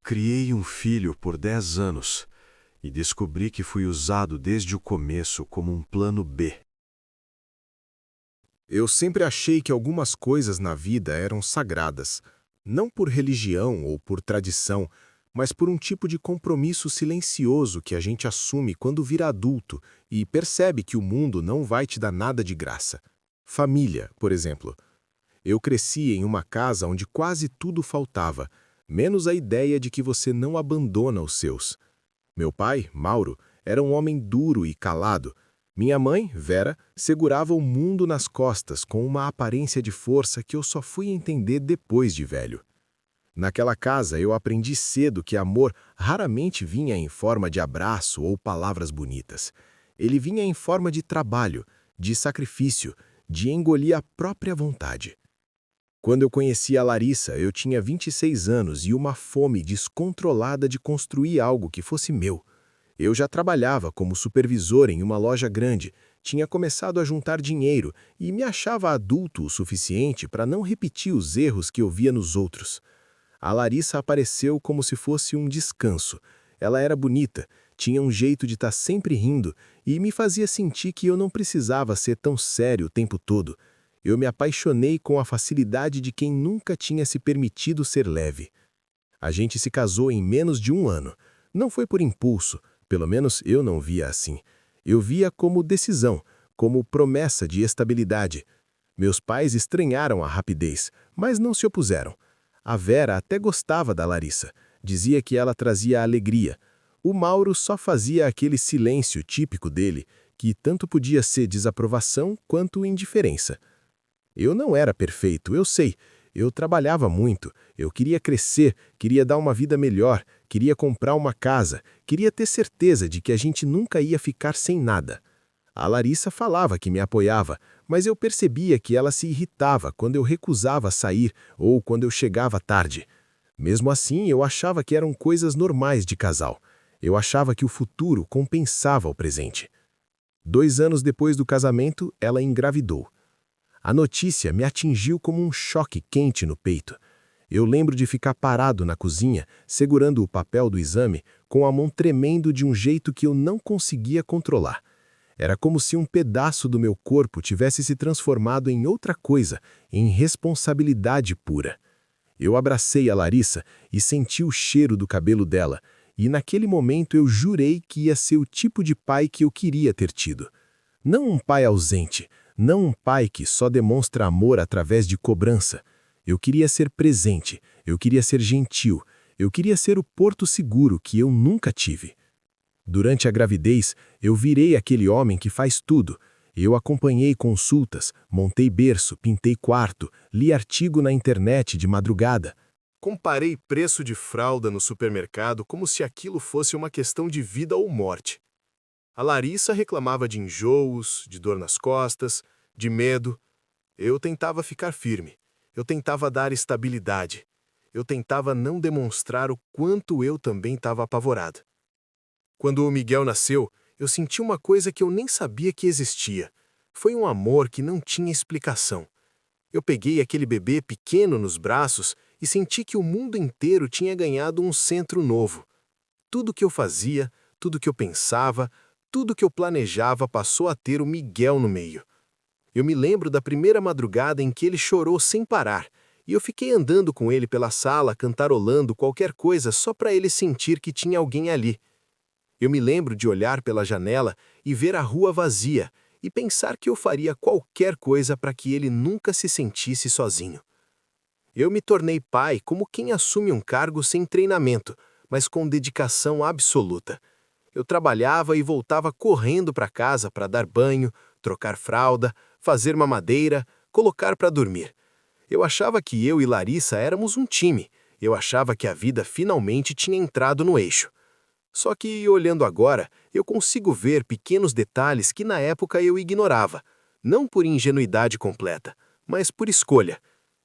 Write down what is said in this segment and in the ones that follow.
Criei um filho por 10 anos e descobri que fui usado desde o começo como um plano B. Eu sempre achei que algumas coisas na vida eram sagradas, não por religião ou por tradição, mas por um tipo de compromisso silencioso que a gente assume quando vira adulto e percebe que o mundo não vai te dar nada de graça. Família, por exemplo. Eu cresci em uma casa onde quase tudo faltava, menos a ideia de que você não abandona os seus. Meu pai, Mauro, era um homem duro e calado. Minha mãe, Vera, segurava o mundo nas costas com uma aparência de força que eu só fui entender depois de velho. Naquela casa eu aprendi cedo que amor raramente vinha em forma de abraço ou palavras bonitas. Ele vinha em forma de trabalho, de sacrifício, de engolir a própria vontade. Quando eu conheci a Larissa, eu tinha 26 anos e uma fome descontrolada de construir algo que fosse meu. Eu já trabalhava como supervisor em uma loja grande, tinha começado a juntar dinheiro e me achava adulto o suficiente para não repetir os erros que eu via nos outros. A Larissa apareceu como se fosse um descanso. Ela era bonita, tinha um jeito de estar sempre rindo e me fazia sentir que eu não precisava ser tão sério o tempo todo. Eu me apaixonei com a facilidade de quem nunca tinha se permitido ser leve. A gente se casou em menos de um ano. Não foi por impulso, pelo menos eu não via assim. Eu via como decisão, como promessa de estabilidade. Meus pais estranharam a rapidez, mas não se opuseram. A Vera até gostava da Larissa, dizia que ela trazia alegria. O Mauro só fazia aquele silêncio típico dele, que tanto podia ser desaprovação quanto indiferença. Eu não era perfeito, eu sei. Eu trabalhava muito, eu queria crescer, queria dar uma vida melhor, queria comprar uma casa, queria ter certeza de que a gente nunca ia ficar sem nada. A Larissa falava que me apoiava, mas eu percebia que ela se irritava quando eu recusava sair ou quando eu chegava tarde. Mesmo assim, eu achava que eram coisas normais de casal. Eu achava que o futuro compensava o presente. 2 anos depois do casamento, ela engravidou. A notícia me atingiu como um choque quente no peito. Eu lembro de ficar parado na cozinha, segurando o papel do exame, com a mão tremendo de um jeito que eu não conseguia controlar. Era como se um pedaço do meu corpo tivesse se transformado em outra coisa, em responsabilidade pura. Eu abracei a Larissa e senti o cheiro do cabelo dela, e naquele momento eu jurei que ia ser o tipo de pai que eu queria ter tido. Não um pai ausente, não um pai que só demonstra amor através de cobrança. Eu queria ser presente, eu queria ser gentil, eu queria ser o porto seguro que eu nunca tive. Durante a gravidez, eu virei aquele homem que faz tudo. Eu acompanhei consultas, montei berço, pintei quarto, li artigo na internet de madrugada. Comparei preço de fralda no supermercado como se aquilo fosse uma questão de vida ou morte. A Larissa reclamava de enjoos, de dor nas costas, de medo. Eu tentava ficar firme. Eu tentava dar estabilidade. Eu tentava não demonstrar o quanto eu também estava apavorado. Quando o Miguel nasceu, eu senti uma coisa que eu nem sabia que existia. Foi um amor que não tinha explicação. Eu peguei aquele bebê pequeno nos braços e senti que o mundo inteiro tinha ganhado um centro novo. Tudo que eu fazia, tudo que eu pensava, tudo que eu planejava passou a ter o Miguel no meio. Eu me lembro da primeira madrugada em que ele chorou sem parar, e eu fiquei andando com ele pela sala, cantarolando qualquer coisa só para ele sentir que tinha alguém ali. Eu me lembro de olhar pela janela e ver a rua vazia, e pensar que eu faria qualquer coisa para que ele nunca se sentisse sozinho. Eu me tornei pai como quem assume um cargo sem treinamento, mas com dedicação absoluta. Eu trabalhava e voltava correndo para casa para dar banho, trocar fralda, fazer mamadeira, colocar para dormir. Eu achava que eu e Larissa éramos um time. Eu achava que a vida finalmente tinha entrado no eixo. Só que, olhando agora, eu consigo ver pequenos detalhes que na época eu ignorava, não por ingenuidade completa, mas por escolha.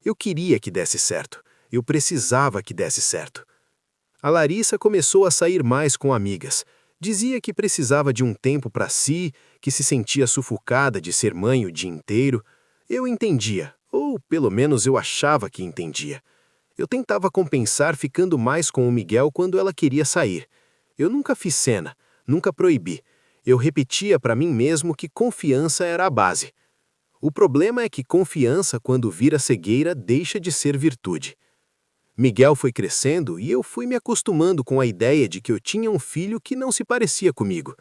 Eu queria que desse certo. Eu precisava que desse certo. A Larissa começou a sair mais com amigas. Dizia que precisava de um tempo para si, que se sentia sufocada de ser mãe o dia inteiro. Eu entendia, ou pelo menos eu achava que entendia. Eu tentava compensar ficando mais com o Miguel quando ela queria sair. Eu nunca fiz cena, nunca proibi. Eu repetia para mim mesmo que confiança era a base. O problema é que confiança, quando vira cegueira, deixa de ser virtude. Miguel foi crescendo e eu fui me acostumando com a ideia de que eu tinha um filho que não se parecia comigo.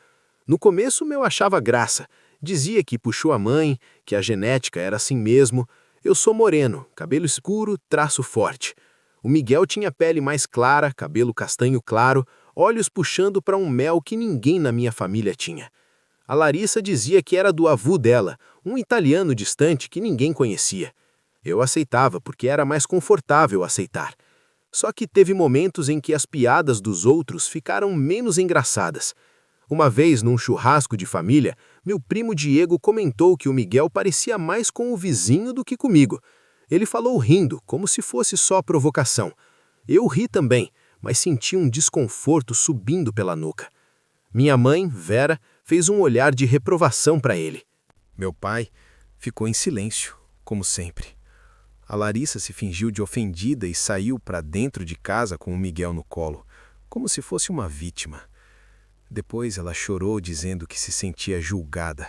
No começo, eu achava graça. Dizia que puxou a mãe, que a genética era assim mesmo. Eu sou moreno, cabelo escuro, traço forte. O Miguel tinha pele mais clara, cabelo castanho claro, olhos puxando para um mel que ninguém na minha família tinha. A Larissa dizia que era do avô dela, um italiano distante que ninguém conhecia. Eu aceitava porque era mais confortável aceitar. Só que teve momentos em que as piadas dos outros ficaram menos engraçadas. Uma vez, num churrasco de família, meu primo Diego comentou que o Miguel parecia mais com o vizinho do que comigo. Ele falou rindo, como se fosse só provocação. Eu ri também, mas senti um desconforto subindo pela nuca. Minha mãe, Vera, fez um olhar de reprovação para ele. Meu pai ficou em silêncio, como sempre. A Larissa se fingiu de ofendida e saiu para dentro de casa com o Miguel no colo, como se fosse uma vítima. Depois ela chorou dizendo que se sentia julgada.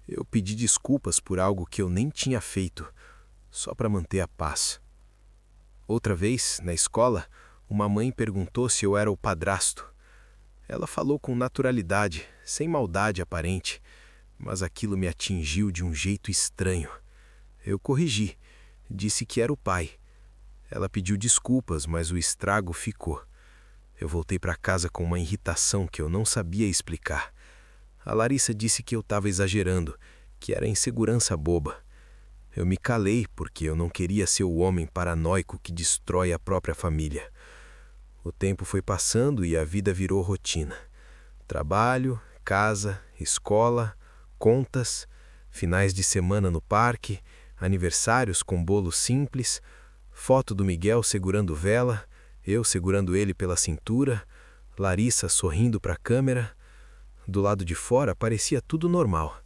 Eu pedi desculpas por algo que eu nem tinha feito, só para manter a paz. Outra vez, na escola, uma mãe perguntou se eu era o padrasto. Ela falou com naturalidade, sem maldade aparente, mas aquilo me atingiu de um jeito estranho. Eu corrigi, disse que era o pai. Ela pediu desculpas, mas o estrago ficou. Eu voltei para casa com uma irritação que eu não sabia explicar. A Larissa disse que eu estava exagerando, que era insegurança boba. Eu me calei porque eu não queria ser o homem paranoico que destrói a própria família. O tempo foi passando e a vida virou rotina. Trabalho, casa, escola, contas, finais de semana no parque, aniversários com bolo simples, foto do Miguel segurando vela, eu segurando ele pela cintura, Larissa sorrindo para a câmera. Do lado de fora parecia tudo normal.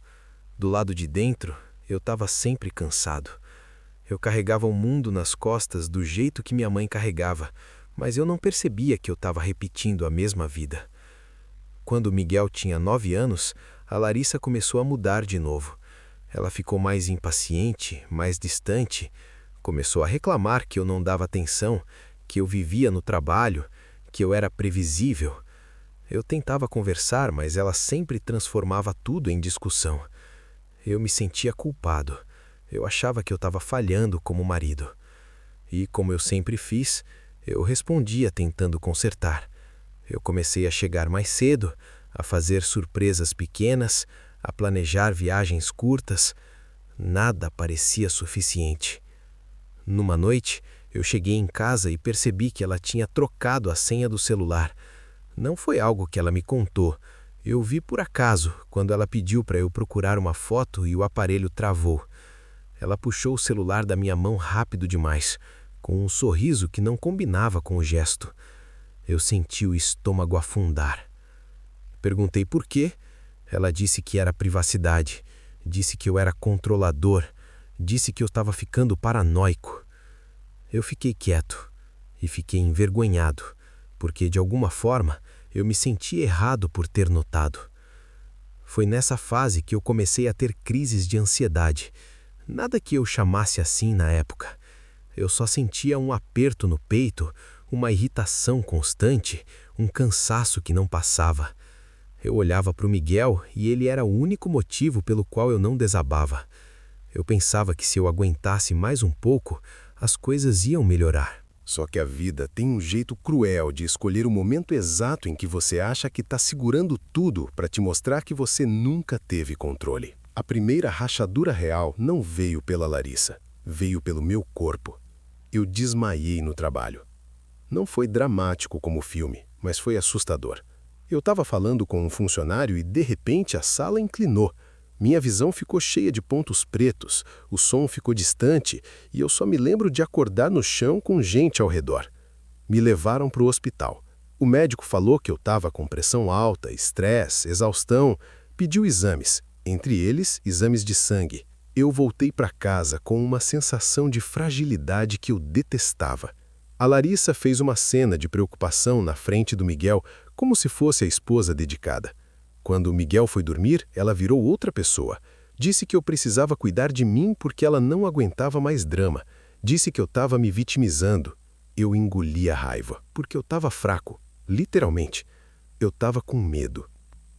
Do lado de dentro, eu estava sempre cansado. Eu carregava o mundo nas costas do jeito que minha mãe carregava, mas eu não percebia que eu estava repetindo a mesma vida. Quando o Miguel tinha 9 anos, a Larissa começou a mudar de novo. Ela ficou mais impaciente, mais distante, começou a reclamar que eu não dava atenção, que eu vivia no trabalho, que eu era previsível. Eu tentava conversar, mas ela sempre transformava tudo em discussão. Eu me sentia culpado. Eu achava que eu estava falhando como marido. E, como eu sempre fiz, eu respondia tentando consertar. Eu comecei a chegar mais cedo, a fazer surpresas pequenas, a planejar viagens curtas. Nada parecia suficiente. Numa noite, eu cheguei em casa e percebi que ela tinha trocado a senha do celular. Não foi algo que ela me contou. Eu vi por acaso, quando ela pediu para eu procurar uma foto e o aparelho travou. Ela puxou o celular da minha mão rápido demais, com um sorriso que não combinava com o gesto. Eu senti o estômago afundar. Perguntei por quê. Ela disse que era privacidade, disse que eu era controlador, disse que eu estava ficando paranoico. Eu fiquei quieto e fiquei envergonhado, porque de alguma forma eu me senti errado por ter notado. Foi nessa fase que eu comecei a ter crises de ansiedade. Nada que eu chamasse assim na época. Eu só sentia um aperto no peito, uma irritação constante, um cansaço que não passava. Eu olhava para o Miguel e ele era o único motivo pelo qual eu não desabava. Eu pensava que se eu aguentasse mais um pouco, as coisas iam melhorar. Só que a vida tem um jeito cruel de escolher o momento exato em que você acha que está segurando tudo para te mostrar que você nunca teve controle. A primeira rachadura real não veio pela Larissa, veio pelo meu corpo. Eu desmaiei no trabalho. Não foi dramático como o filme, mas foi assustador. Eu estava falando com um funcionário e, de repente, a sala inclinou. Minha visão ficou cheia de pontos pretos, o som ficou distante e eu só me lembro de acordar no chão com gente ao redor. Me levaram para o hospital. O médico falou que eu estava com pressão alta, estresse, exaustão, pediu exames, entre eles exames de sangue. Eu voltei para casa com uma sensação de fragilidade que eu detestava. A Larissa fez uma cena de preocupação na frente do Miguel, como se fosse a esposa dedicada. Quando o Miguel foi dormir, ela virou outra pessoa. Disse que eu precisava cuidar de mim porque ela não aguentava mais drama. Disse que eu estava me vitimizando. Eu engoli a raiva, porque eu estava fraco, literalmente. Eu estava com medo.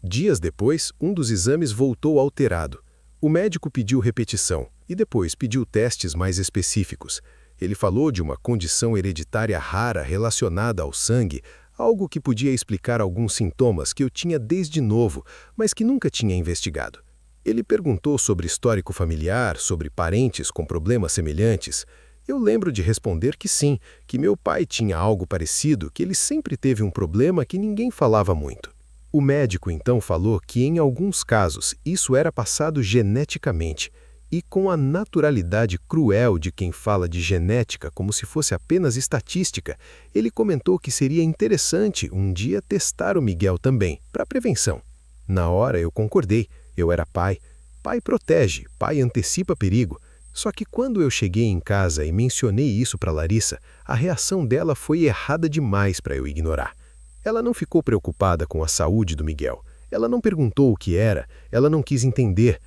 Dias depois, um dos exames voltou alterado. O médico pediu repetição e depois pediu testes mais específicos. Ele falou de uma condição hereditária rara relacionada ao sangue, algo que podia explicar alguns sintomas que eu tinha desde novo, mas que nunca tinha investigado. Ele perguntou sobre histórico familiar, sobre parentes com problemas semelhantes. Eu lembro de responder que sim, que meu pai tinha algo parecido, que ele sempre teve um problema que ninguém falava muito. O médico então falou que em alguns casos isso era passado geneticamente, e com a naturalidade cruel de quem fala de genética como se fosse apenas estatística, ele comentou que seria interessante um dia testar o Miguel também, para prevenção. Na hora eu concordei, eu era pai. Pai protege, pai antecipa perigo. Só que quando eu cheguei em casa e mencionei isso para Larissa, a reação dela foi errada demais para eu ignorar. Ela não ficou preocupada com a saúde do Miguel. Ela não perguntou o que era, ela não quis entender.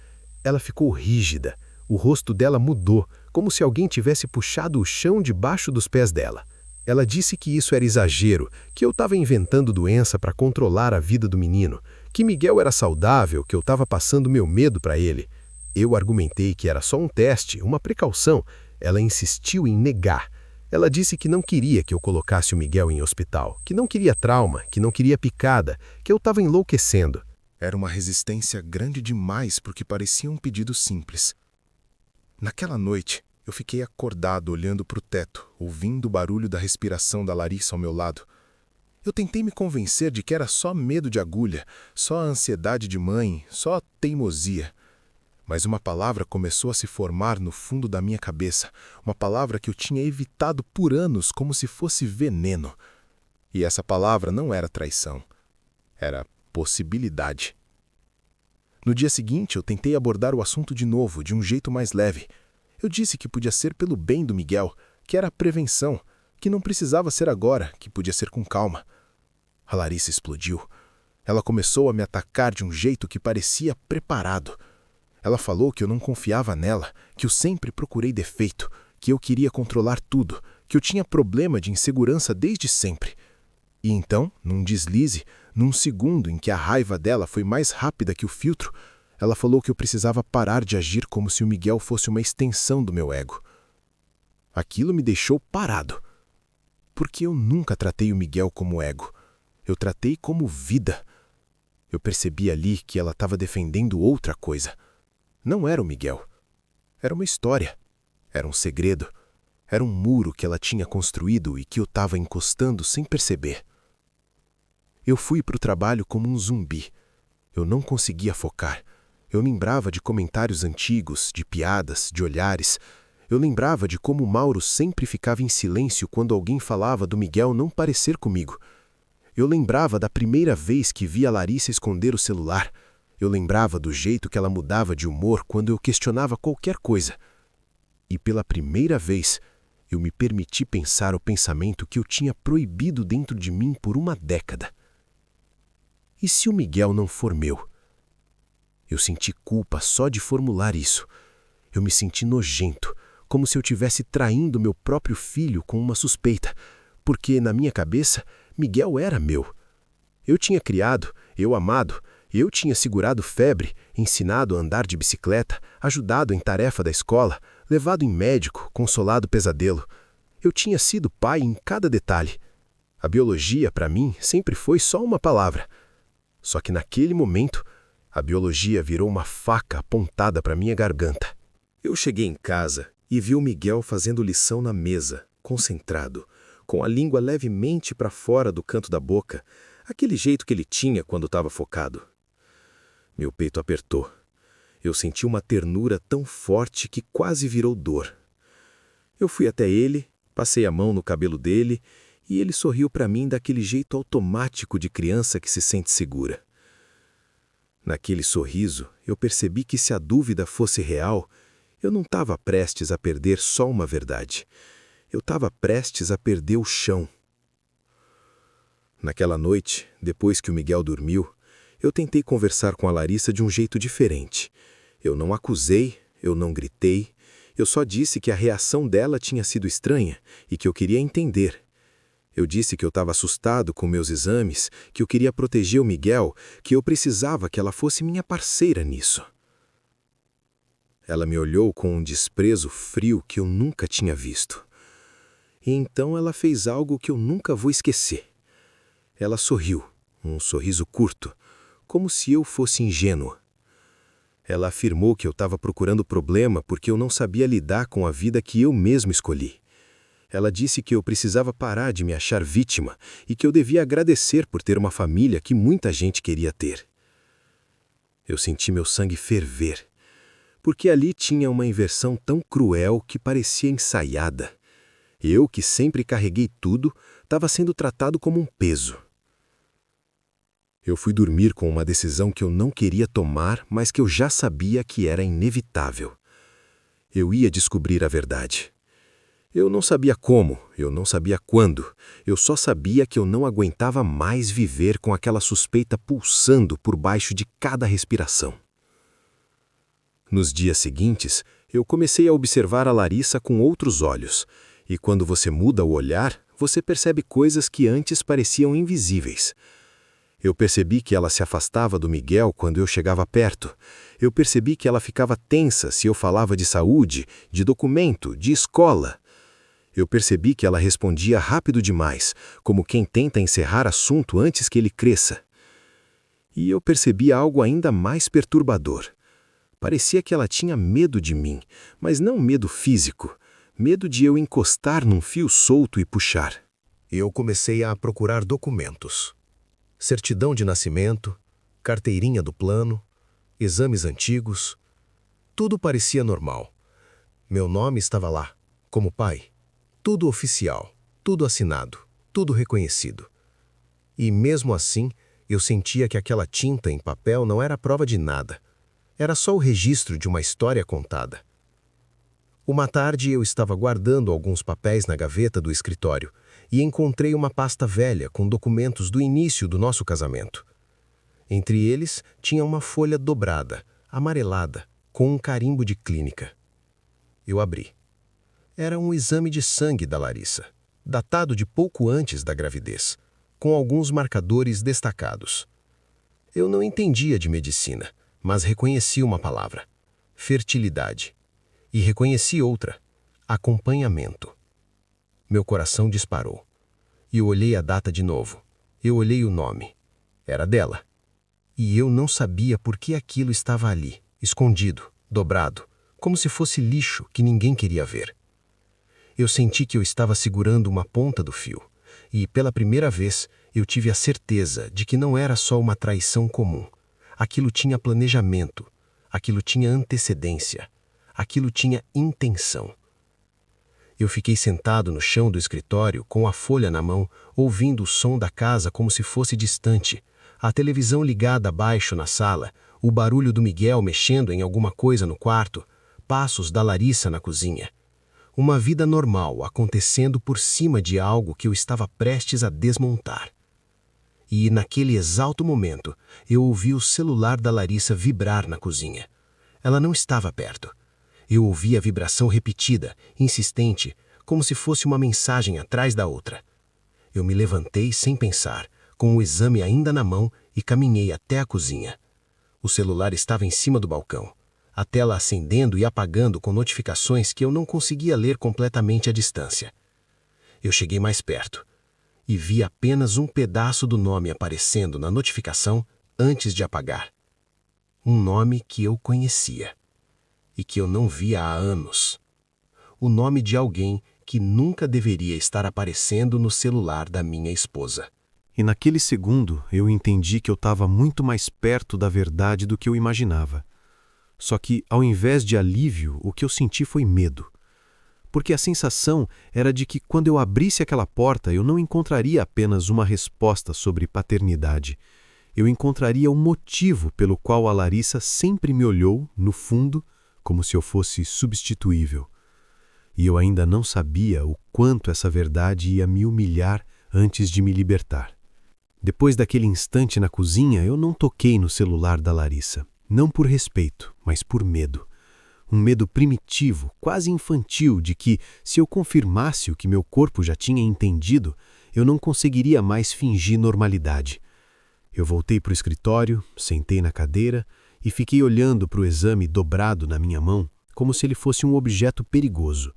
Ela ficou rígida. O rosto dela mudou, como se alguém tivesse puxado o chão debaixo dos pés dela. Ela disse que isso era exagero, que eu estava inventando doença para controlar a vida do menino, que Miguel era saudável, que eu estava passando meu medo para ele. Eu argumentei que era só um teste, uma precaução. Ela insistiu em negar. Ela disse que não queria que eu colocasse o Miguel em hospital, que não queria trauma, que não queria picada, que eu estava enlouquecendo. Era uma resistência grande demais porque parecia um pedido simples. Naquela noite, eu fiquei acordado olhando para o teto, ouvindo o barulho da respiração da Larissa ao meu lado. Eu tentei me convencer de que era só medo de agulha, só ansiedade de mãe, só teimosia. Mas uma palavra começou a se formar no fundo da minha cabeça, uma palavra que eu tinha evitado por anos como se fosse veneno. E essa palavra não era traição, era possibilidade. No dia seguinte, eu tentei abordar o assunto de novo, de um jeito mais leve. Eu disse que podia ser pelo bem do Miguel, que era prevenção, que não precisava ser agora, que podia ser com calma. A Larissa explodiu. Ela começou a me atacar de um jeito que parecia preparado. Ela falou que eu não confiava nela, que eu sempre procurei defeito, que eu queria controlar tudo, que eu tinha problema de insegurança desde sempre. E então, num deslize, num segundo em que a raiva dela foi mais rápida que o filtro, ela falou que eu precisava parar de agir como se o Miguel fosse uma extensão do meu ego. Aquilo me deixou parado. Porque eu nunca tratei o Miguel como ego. Eu tratei como vida. Eu percebi ali que ela estava defendendo outra coisa. Não era o Miguel. Era uma história. Era um segredo. Era um muro que ela tinha construído e que eu estava encostando sem perceber. Eu fui para o trabalho como um zumbi. Eu não conseguia focar. Eu lembrava de comentários antigos, de piadas, de olhares. Eu lembrava de como o Mauro sempre ficava em silêncio quando alguém falava do Miguel não parecer comigo. Eu lembrava da primeira vez que vi a Larissa esconder o celular. Eu lembrava do jeito que ela mudava de humor quando eu questionava qualquer coisa. E pela primeira vez, eu me permiti pensar o pensamento que eu tinha proibido dentro de mim por uma década. E se o Miguel não for meu? Eu senti culpa só de formular isso. Eu me senti nojento, como se eu estivesse traindo meu próprio filho com uma suspeita, porque, na minha cabeça, Miguel era meu. Eu tinha criado, eu amado, eu tinha segurado febre, ensinado a andar de bicicleta, ajudado em tarefa da escola, levado em médico, consolado pesadelo. Eu tinha sido pai em cada detalhe. A biologia, para mim, sempre foi só uma palavra. Só que naquele momento, a biologia virou uma faca apontada para minha garganta. Eu cheguei em casa e vi o Miguel fazendo lição na mesa, concentrado, com a língua levemente para fora do canto da boca, aquele jeito que ele tinha quando estava focado. Meu peito apertou. Eu senti uma ternura tão forte que quase virou dor. Eu fui até ele, passei a mão no cabelo dele e ele sorriu para mim daquele jeito automático de criança que se sente segura. Naquele sorriso, eu percebi que se a dúvida fosse real, eu não estava prestes a perder só uma verdade. Eu estava prestes a perder o chão. Naquela noite, depois que o Miguel dormiu, eu tentei conversar com a Larissa de um jeito diferente. Eu não acusei, eu não gritei, eu só disse que a reação dela tinha sido estranha e que eu queria entender. Eu disse que eu estava assustado com meus exames, que eu queria proteger o Miguel, que eu precisava que ela fosse minha parceira nisso. Ela me olhou com um desprezo frio que eu nunca tinha visto. E então ela fez algo que eu nunca vou esquecer. Ela sorriu, um sorriso curto, como se eu fosse ingênuo. Ela afirmou que eu estava procurando problema porque eu não sabia lidar com a vida que eu mesmo escolhi. Ela disse que eu precisava parar de me achar vítima e que eu devia agradecer por ter uma família que muita gente queria ter. Eu senti meu sangue ferver, porque ali tinha uma inversão tão cruel que parecia ensaiada. Eu, que sempre carreguei tudo, estava sendo tratado como um peso. Eu fui dormir com uma decisão que eu não queria tomar, mas que eu já sabia que era inevitável. Eu ia descobrir a verdade. Eu não sabia como, eu não sabia quando, eu só sabia que eu não aguentava mais viver com aquela suspeita pulsando por baixo de cada respiração. Nos dias seguintes, eu comecei a observar a Larissa com outros olhos, e quando você muda o olhar, você percebe coisas que antes pareciam invisíveis. Eu percebi que ela se afastava do Miguel quando eu chegava perto. Eu percebi que ela ficava tensa se eu falava de saúde, de documento, de escola. Eu percebi que ela respondia rápido demais, como quem tenta encerrar assunto antes que ele cresça. E eu percebi algo ainda mais perturbador. Parecia que ela tinha medo de mim, mas não medo físico, medo de eu encostar num fio solto e puxar. Eu comecei a procurar documentos. Certidão de nascimento, carteirinha do plano, exames antigos. Tudo parecia normal. Meu nome estava lá, como pai. Tudo oficial, tudo assinado, tudo reconhecido. E mesmo assim, eu sentia que aquela tinta em papel não era prova de nada. Era só o registro de uma história contada. Uma tarde eu estava guardando alguns papéis na gaveta do escritório e encontrei uma pasta velha com documentos do início do nosso casamento. Entre eles tinha uma folha dobrada, amarelada, com um carimbo de clínica. Eu abri. Era um exame de sangue da Larissa, datado de pouco antes da gravidez, com alguns marcadores destacados. Eu não entendia de medicina, mas reconheci uma palavra: fertilidade. E reconheci outra: acompanhamento. Meu coração disparou. E eu olhei a data de novo. Eu olhei o nome. Era dela. E eu não sabia por que aquilo estava ali, escondido, dobrado, como se fosse lixo que ninguém queria ver. Eu senti que eu estava segurando uma ponta do fio. E, pela primeira vez, eu tive a certeza de que não era só uma traição comum. Aquilo tinha planejamento. Aquilo tinha antecedência. Aquilo tinha intenção. Eu fiquei sentado no chão do escritório, com a folha na mão, ouvindo o som da casa como se fosse distante, a televisão ligada abaixo na sala, o barulho do Miguel mexendo em alguma coisa no quarto, passos da Larissa na cozinha. Uma vida normal acontecendo por cima de algo que eu estava prestes a desmontar. E, naquele exato momento, eu ouvi o celular da Larissa vibrar na cozinha. Ela não estava perto. Eu ouvi a vibração repetida, insistente, como se fosse uma mensagem atrás da outra. Eu me levantei sem pensar, com o exame ainda na mão, e caminhei até a cozinha. O celular estava em cima do balcão, a tela acendendo e apagando com notificações que eu não conseguia ler completamente à distância. Eu cheguei mais perto e vi apenas um pedaço do nome aparecendo na notificação antes de apagar. Um nome que eu conhecia e que eu não via há anos. O nome de alguém que nunca deveria estar aparecendo no celular da minha esposa. E naquele segundo eu entendi que eu estava muito mais perto da verdade do que eu imaginava. Só que, ao invés de alívio, o que eu senti foi medo. Porque a sensação era de que, quando eu abrisse aquela porta, eu não encontraria apenas uma resposta sobre paternidade. Eu encontraria o motivo pelo qual a Larissa sempre me olhou, no fundo, como se eu fosse substituível. e eu ainda não sabia o quanto essa verdade ia me humilhar antes de me libertar. Depois daquele instante na cozinha, eu não toquei no celular da Larissa, não por respeito, mas por medo. Um medo primitivo, quase infantil, de que, se eu confirmasse o que meu corpo já tinha entendido, eu não conseguiria mais fingir normalidade. Eu voltei para o escritório, sentei na cadeira e fiquei olhando para o exame dobrado na minha mão, como se ele fosse um objeto perigoso.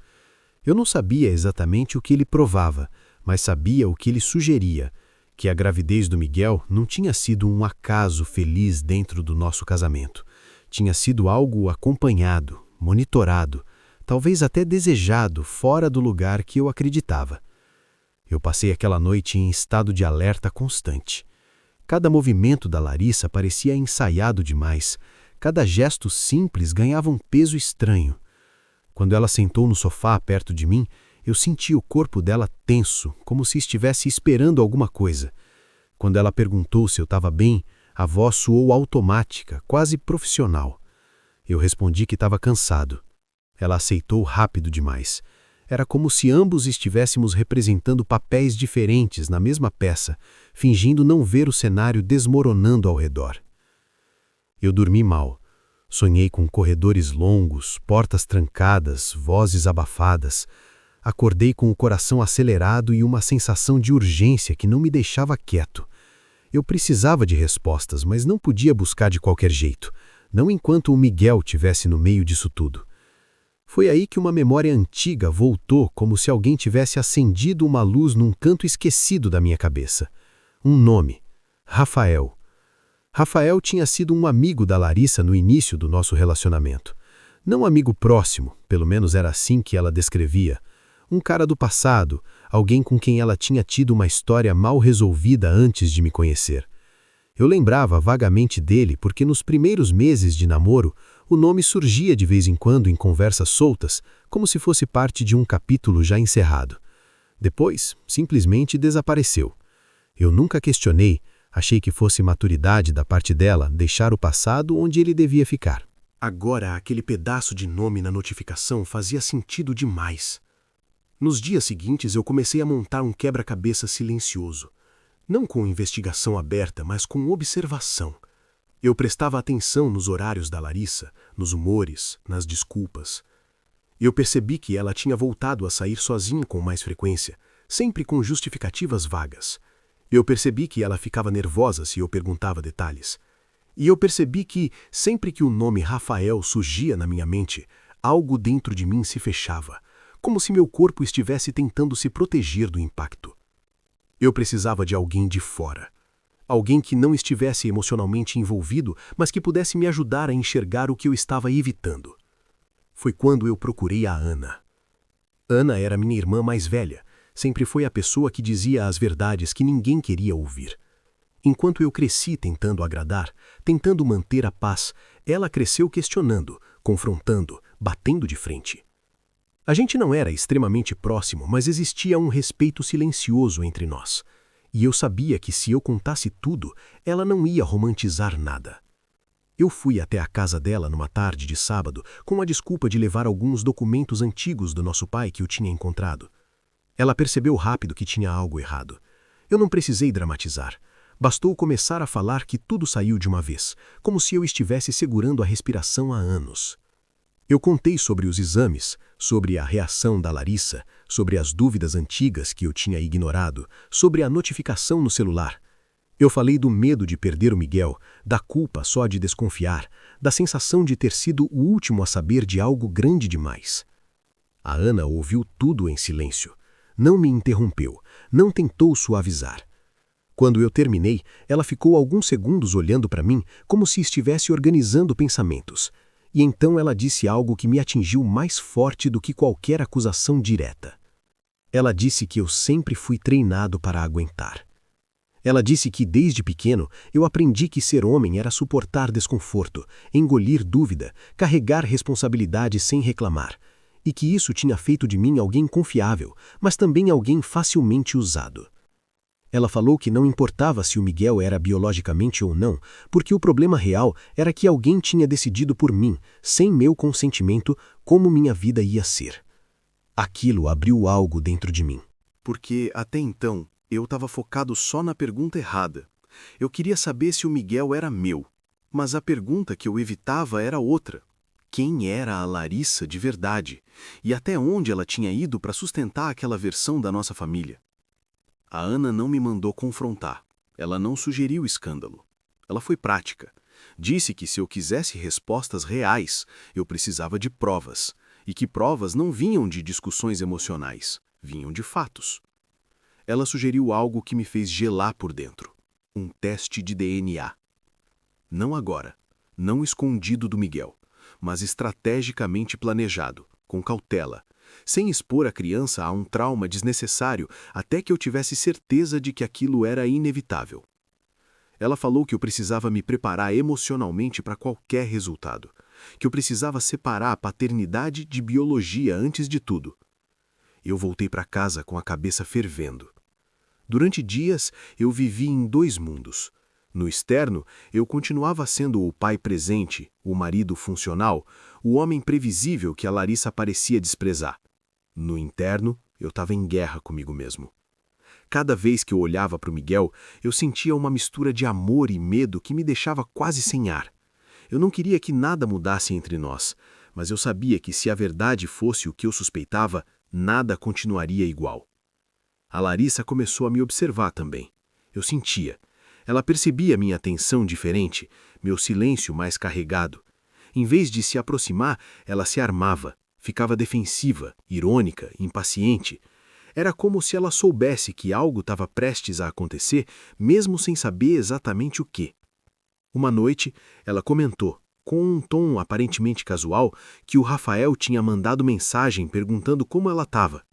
Eu não sabia exatamente o que ele provava, mas sabia o que ele sugeria, que a gravidez do Miguel não tinha sido um acaso feliz dentro do nosso casamento. Tinha sido algo acompanhado, monitorado, talvez até desejado fora do lugar que eu acreditava. Eu passei aquela noite em estado de alerta constante. Cada movimento da Larissa parecia ensaiado demais. Cada gesto simples ganhava um peso estranho. Quando ela sentou no sofá perto de mim, eu senti o corpo dela tenso, como se estivesse esperando alguma coisa. Quando ela perguntou se eu estava bem, a voz soou automática, quase profissional. Eu respondi que estava cansado. Ela aceitou rápido demais. Era como se ambos estivéssemos representando papéis diferentes na mesma peça, fingindo não ver o cenário desmoronando ao redor. Eu dormi mal. Sonhei com corredores longos, portas trancadas, vozes abafadas. Acordei com o coração acelerado e uma sensação de urgência que não me deixava quieto. Eu precisava de respostas, mas não podia buscar de qualquer jeito, não enquanto o Miguel tivesse no meio disso tudo. Foi aí que uma memória antiga voltou, como se alguém tivesse acendido uma luz num canto esquecido da minha cabeça. Um nome: Rafael. Rafael tinha sido um amigo da Larissa no início do nosso relacionamento. Não amigo próximo, pelo menos era assim que ela descrevia. Um cara do passado, alguém com quem ela tinha tido uma história mal resolvida antes de me conhecer. Eu lembrava vagamente dele porque nos primeiros meses de namoro, o nome surgia de vez em quando em conversas soltas, como se fosse parte de um capítulo já encerrado. Depois, simplesmente desapareceu. Eu nunca questionei, achei que fosse maturidade da parte dela deixar o passado onde ele devia ficar. Agora, aquele pedaço de nome na notificação fazia sentido demais. Nos dias seguintes, eu comecei a montar um quebra-cabeça silencioso. Não com investigação aberta, mas com observação. Eu prestava atenção nos horários da Larissa, nos humores, nas desculpas. Eu percebi que ela tinha voltado a sair sozinha com mais frequência, sempre com justificativas vagas. Eu percebi que ela ficava nervosa se eu perguntava detalhes. E eu percebi que, sempre que o nome Rafael surgia na minha mente, algo dentro de mim se fechava, como se meu corpo estivesse tentando se proteger do impacto. Eu precisava de alguém de fora. Alguém que não estivesse emocionalmente envolvido, mas que pudesse me ajudar a enxergar o que eu estava evitando. Foi quando eu procurei a Ana. Ana era minha irmã mais velha, sempre foi a pessoa que dizia as verdades que ninguém queria ouvir. Enquanto eu cresci tentando agradar, tentando manter a paz, ela cresceu questionando, confrontando, batendo de frente. A gente não era extremamente próximo, mas existia um respeito silencioso entre nós. E eu sabia que se eu contasse tudo, ela não ia romantizar nada. Eu fui até a casa dela numa tarde de sábado com a desculpa de levar alguns documentos antigos do nosso pai que eu tinha encontrado. Ela percebeu rápido que tinha algo errado. Eu não precisei dramatizar. Bastou começar a falar que tudo saiu de uma vez, como se eu estivesse segurando a respiração há anos. Eu contei sobre os exames, sobre a reação da Larissa, sobre as dúvidas antigas que eu tinha ignorado, sobre a notificação no celular. Eu falei do medo de perder o Miguel, da culpa só de desconfiar, da sensação de ter sido o último a saber de algo grande demais. A Ana ouviu tudo em silêncio. Não me interrompeu, não tentou suavizar. Quando eu terminei, ela ficou alguns segundos olhando para mim como se estivesse organizando pensamentos. E então ela disse algo que me atingiu mais forte do que qualquer acusação direta. Ela disse que eu sempre fui treinado para aguentar. Ela disse que desde pequeno eu aprendi que ser homem era suportar desconforto, engolir dúvida, carregar responsabilidade sem reclamar, e que isso tinha feito de mim alguém confiável, mas também alguém facilmente usado. Ela falou que não importava se o Miguel era biologicamente ou não, porque o problema real era que alguém tinha decidido por mim, sem meu consentimento, como minha vida ia ser. Aquilo abriu algo dentro de mim. Porque, até então, eu estava focado só na pergunta errada. Eu queria saber se o Miguel era meu, mas a pergunta que eu evitava era outra. Quem era a Larissa de verdade? E até onde ela tinha ido para sustentar aquela versão da nossa família? A Ana não me mandou confrontar. Ela não sugeriu escândalo. Ela foi prática. Disse que se eu quisesse respostas reais, eu precisava de provas, e que provas não vinham de discussões emocionais, vinham de fatos. Ela sugeriu algo que me fez gelar por dentro. Um teste de DNA. Não agora, não escondido do Miguel, mas estrategicamente planejado, com cautela, sem expor a criança a um trauma desnecessário até que eu tivesse certeza de que aquilo era inevitável. Ela falou que eu precisava me preparar emocionalmente para qualquer resultado, que eu precisava separar a paternidade de biologia antes de tudo. Eu voltei para casa com a cabeça fervendo. Durante dias, eu vivi em dois mundos. No externo, eu continuava sendo o pai presente, o marido funcional, o homem previsível que a Larissa parecia desprezar. No interno, eu estava em guerra comigo mesmo. Cada vez que eu olhava para o Miguel, eu sentia uma mistura de amor e medo que me deixava quase sem ar. Eu não queria que nada mudasse entre nós, mas eu sabia que se a verdade fosse o que eu suspeitava, nada continuaria igual. A Larissa começou a me observar também. Eu sentia. Ela percebia minha atenção diferente, meu silêncio mais carregado. Em vez de se aproximar, ela se armava, ficava defensiva, irônica, impaciente. Era como se ela soubesse que algo estava prestes a acontecer, mesmo sem saber exatamente o quê. Uma noite, ela comentou, com um tom aparentemente casual, que o Rafael tinha mandado mensagem perguntando como ela estava.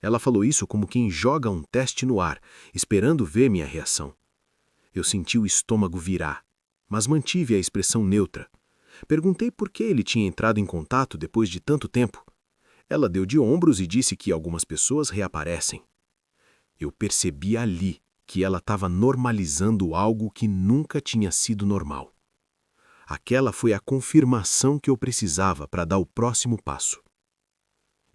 Ela falou isso como quem joga um teste no ar, esperando ver minha reação. Eu senti o estômago virar, mas mantive a expressão neutra. Perguntei por que ele tinha entrado em contato depois de tanto tempo. Ela deu de ombros e disse que algumas pessoas reaparecem. Eu percebi ali que ela estava normalizando algo que nunca tinha sido normal. Aquela foi a confirmação que eu precisava para dar o próximo passo.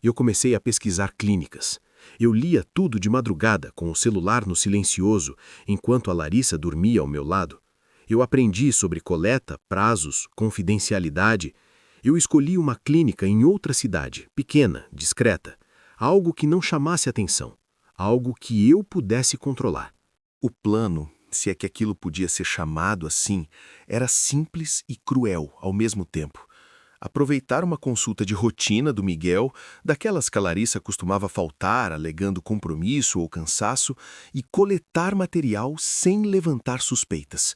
Eu comecei a pesquisar clínicas. Eu lia tudo de madrugada, com o celular no silencioso, enquanto a Larissa dormia ao meu lado. Eu aprendi sobre coleta, prazos, confidencialidade. Eu escolhi uma clínica em outra cidade, pequena, discreta. Algo que não chamasse atenção. Algo que eu pudesse controlar. O plano, se é que aquilo podia ser chamado assim, era simples e cruel ao mesmo tempo. Aproveitar uma consulta de rotina do Miguel, daquelas que a Larissa costumava faltar, alegando compromisso ou cansaço, e coletar material sem levantar suspeitas.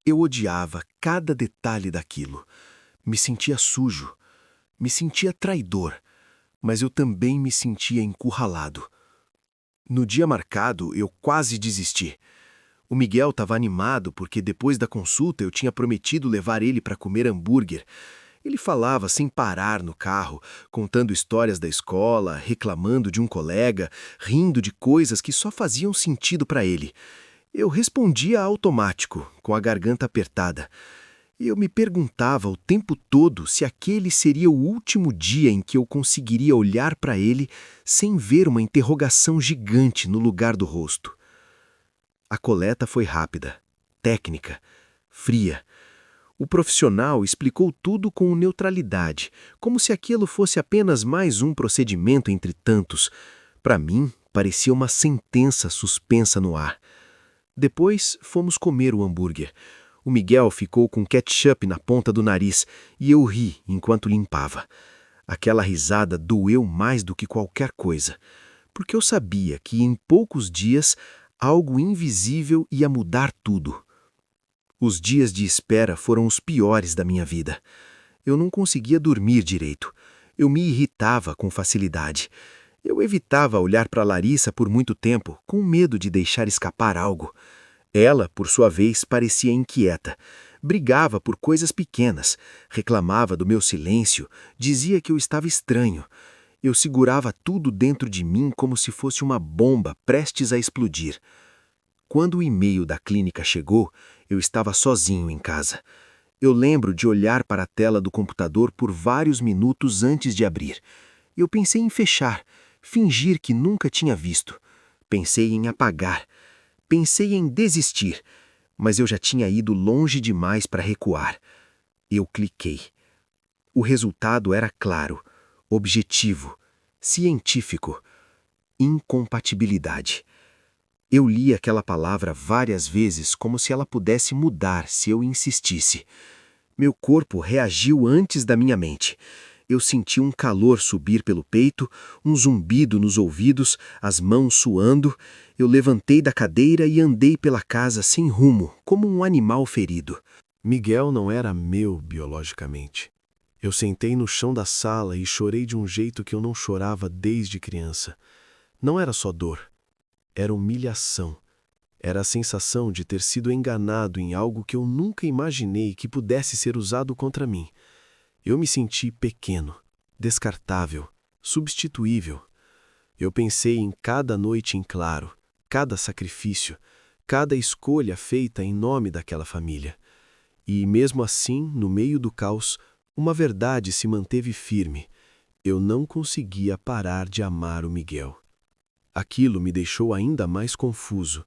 Eu odiava cada detalhe daquilo. Me sentia sujo, me sentia traidor, mas eu também me sentia encurralado. No dia marcado, eu quase desisti. O Miguel estava animado porque depois da consulta eu tinha prometido levar ele para comer hambúrguer. Ele falava sem parar no carro, contando histórias da escola, reclamando de um colega, rindo de coisas que só faziam sentido para ele. Eu respondia automático, com a garganta apertada. Eu me perguntava o tempo todo se aquele seria o último dia em que eu conseguiria olhar para ele sem ver uma interrogação gigante no lugar do rosto. A coleta foi rápida, técnica, fria. O profissional explicou tudo com neutralidade, como se aquilo fosse apenas mais um procedimento entre tantos. Para mim, parecia uma sentença suspensa no ar. Depois, fomos comer o hambúrguer. O Miguel ficou com ketchup na ponta do nariz e eu ri enquanto limpava. Aquela risada doeu mais do que qualquer coisa, porque eu sabia que em poucos dias algo invisível ia mudar tudo. Os dias de espera foram os piores da minha vida. Eu não conseguia dormir direito. Eu me irritava com facilidade. Eu evitava olhar para Larissa por muito tempo, com medo de deixar escapar algo. Ela, por sua vez, parecia inquieta. Brigava por coisas pequenas, reclamava do meu silêncio, dizia que eu estava estranho. Eu segurava tudo dentro de mim como se fosse uma bomba prestes a explodir. Quando o e-mail da clínica chegou, eu estava sozinho em casa. Eu lembro de olhar para a tela do computador por vários minutos antes de abrir. Eu pensei em fechar, fingir que nunca tinha visto. Pensei em apagar. Pensei em desistir, mas eu já tinha ido longe demais para recuar. Eu cliquei. O resultado era claro, objetivo, científico. Incompatibilidade. Eu li aquela palavra várias vezes como se ela pudesse mudar se eu insistisse. Meu corpo reagiu antes da minha mente. Eu senti um calor subir pelo peito, um zumbido nos ouvidos, as mãos suando. Eu levantei da cadeira e andei pela casa sem rumo, como um animal ferido. Miguel não era meu biologicamente. Eu sentei no chão da sala e chorei de um jeito que eu não chorava desde criança. Não era só dor, era humilhação. Era a sensação de ter sido enganado em algo que eu nunca imaginei que pudesse ser usado contra mim. Eu me senti pequeno, descartável, substituível. Eu pensei em cada noite em claro, cada sacrifício, cada escolha feita em nome daquela família. E, mesmo assim, no meio do caos, uma verdade se manteve firme. Eu não conseguia parar de amar o Miguel. Aquilo me deixou ainda mais confuso,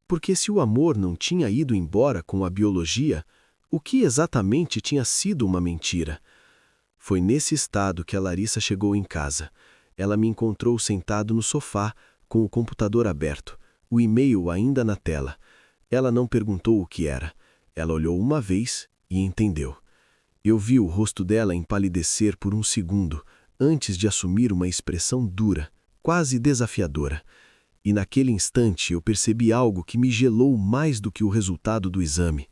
porque se o amor não tinha ido embora com a biologia, o que exatamente tinha sido uma mentira? Foi nesse estado que a Larissa chegou em casa. Ela me encontrou sentado no sofá, com o computador aberto, o e-mail ainda na tela. Ela não perguntou o que era. Ela olhou uma vez e entendeu. Eu vi o rosto dela empalidecer por um segundo, antes de assumir uma expressão dura, quase desafiadora. E naquele instante eu percebi algo que me gelou mais do que o resultado do exame.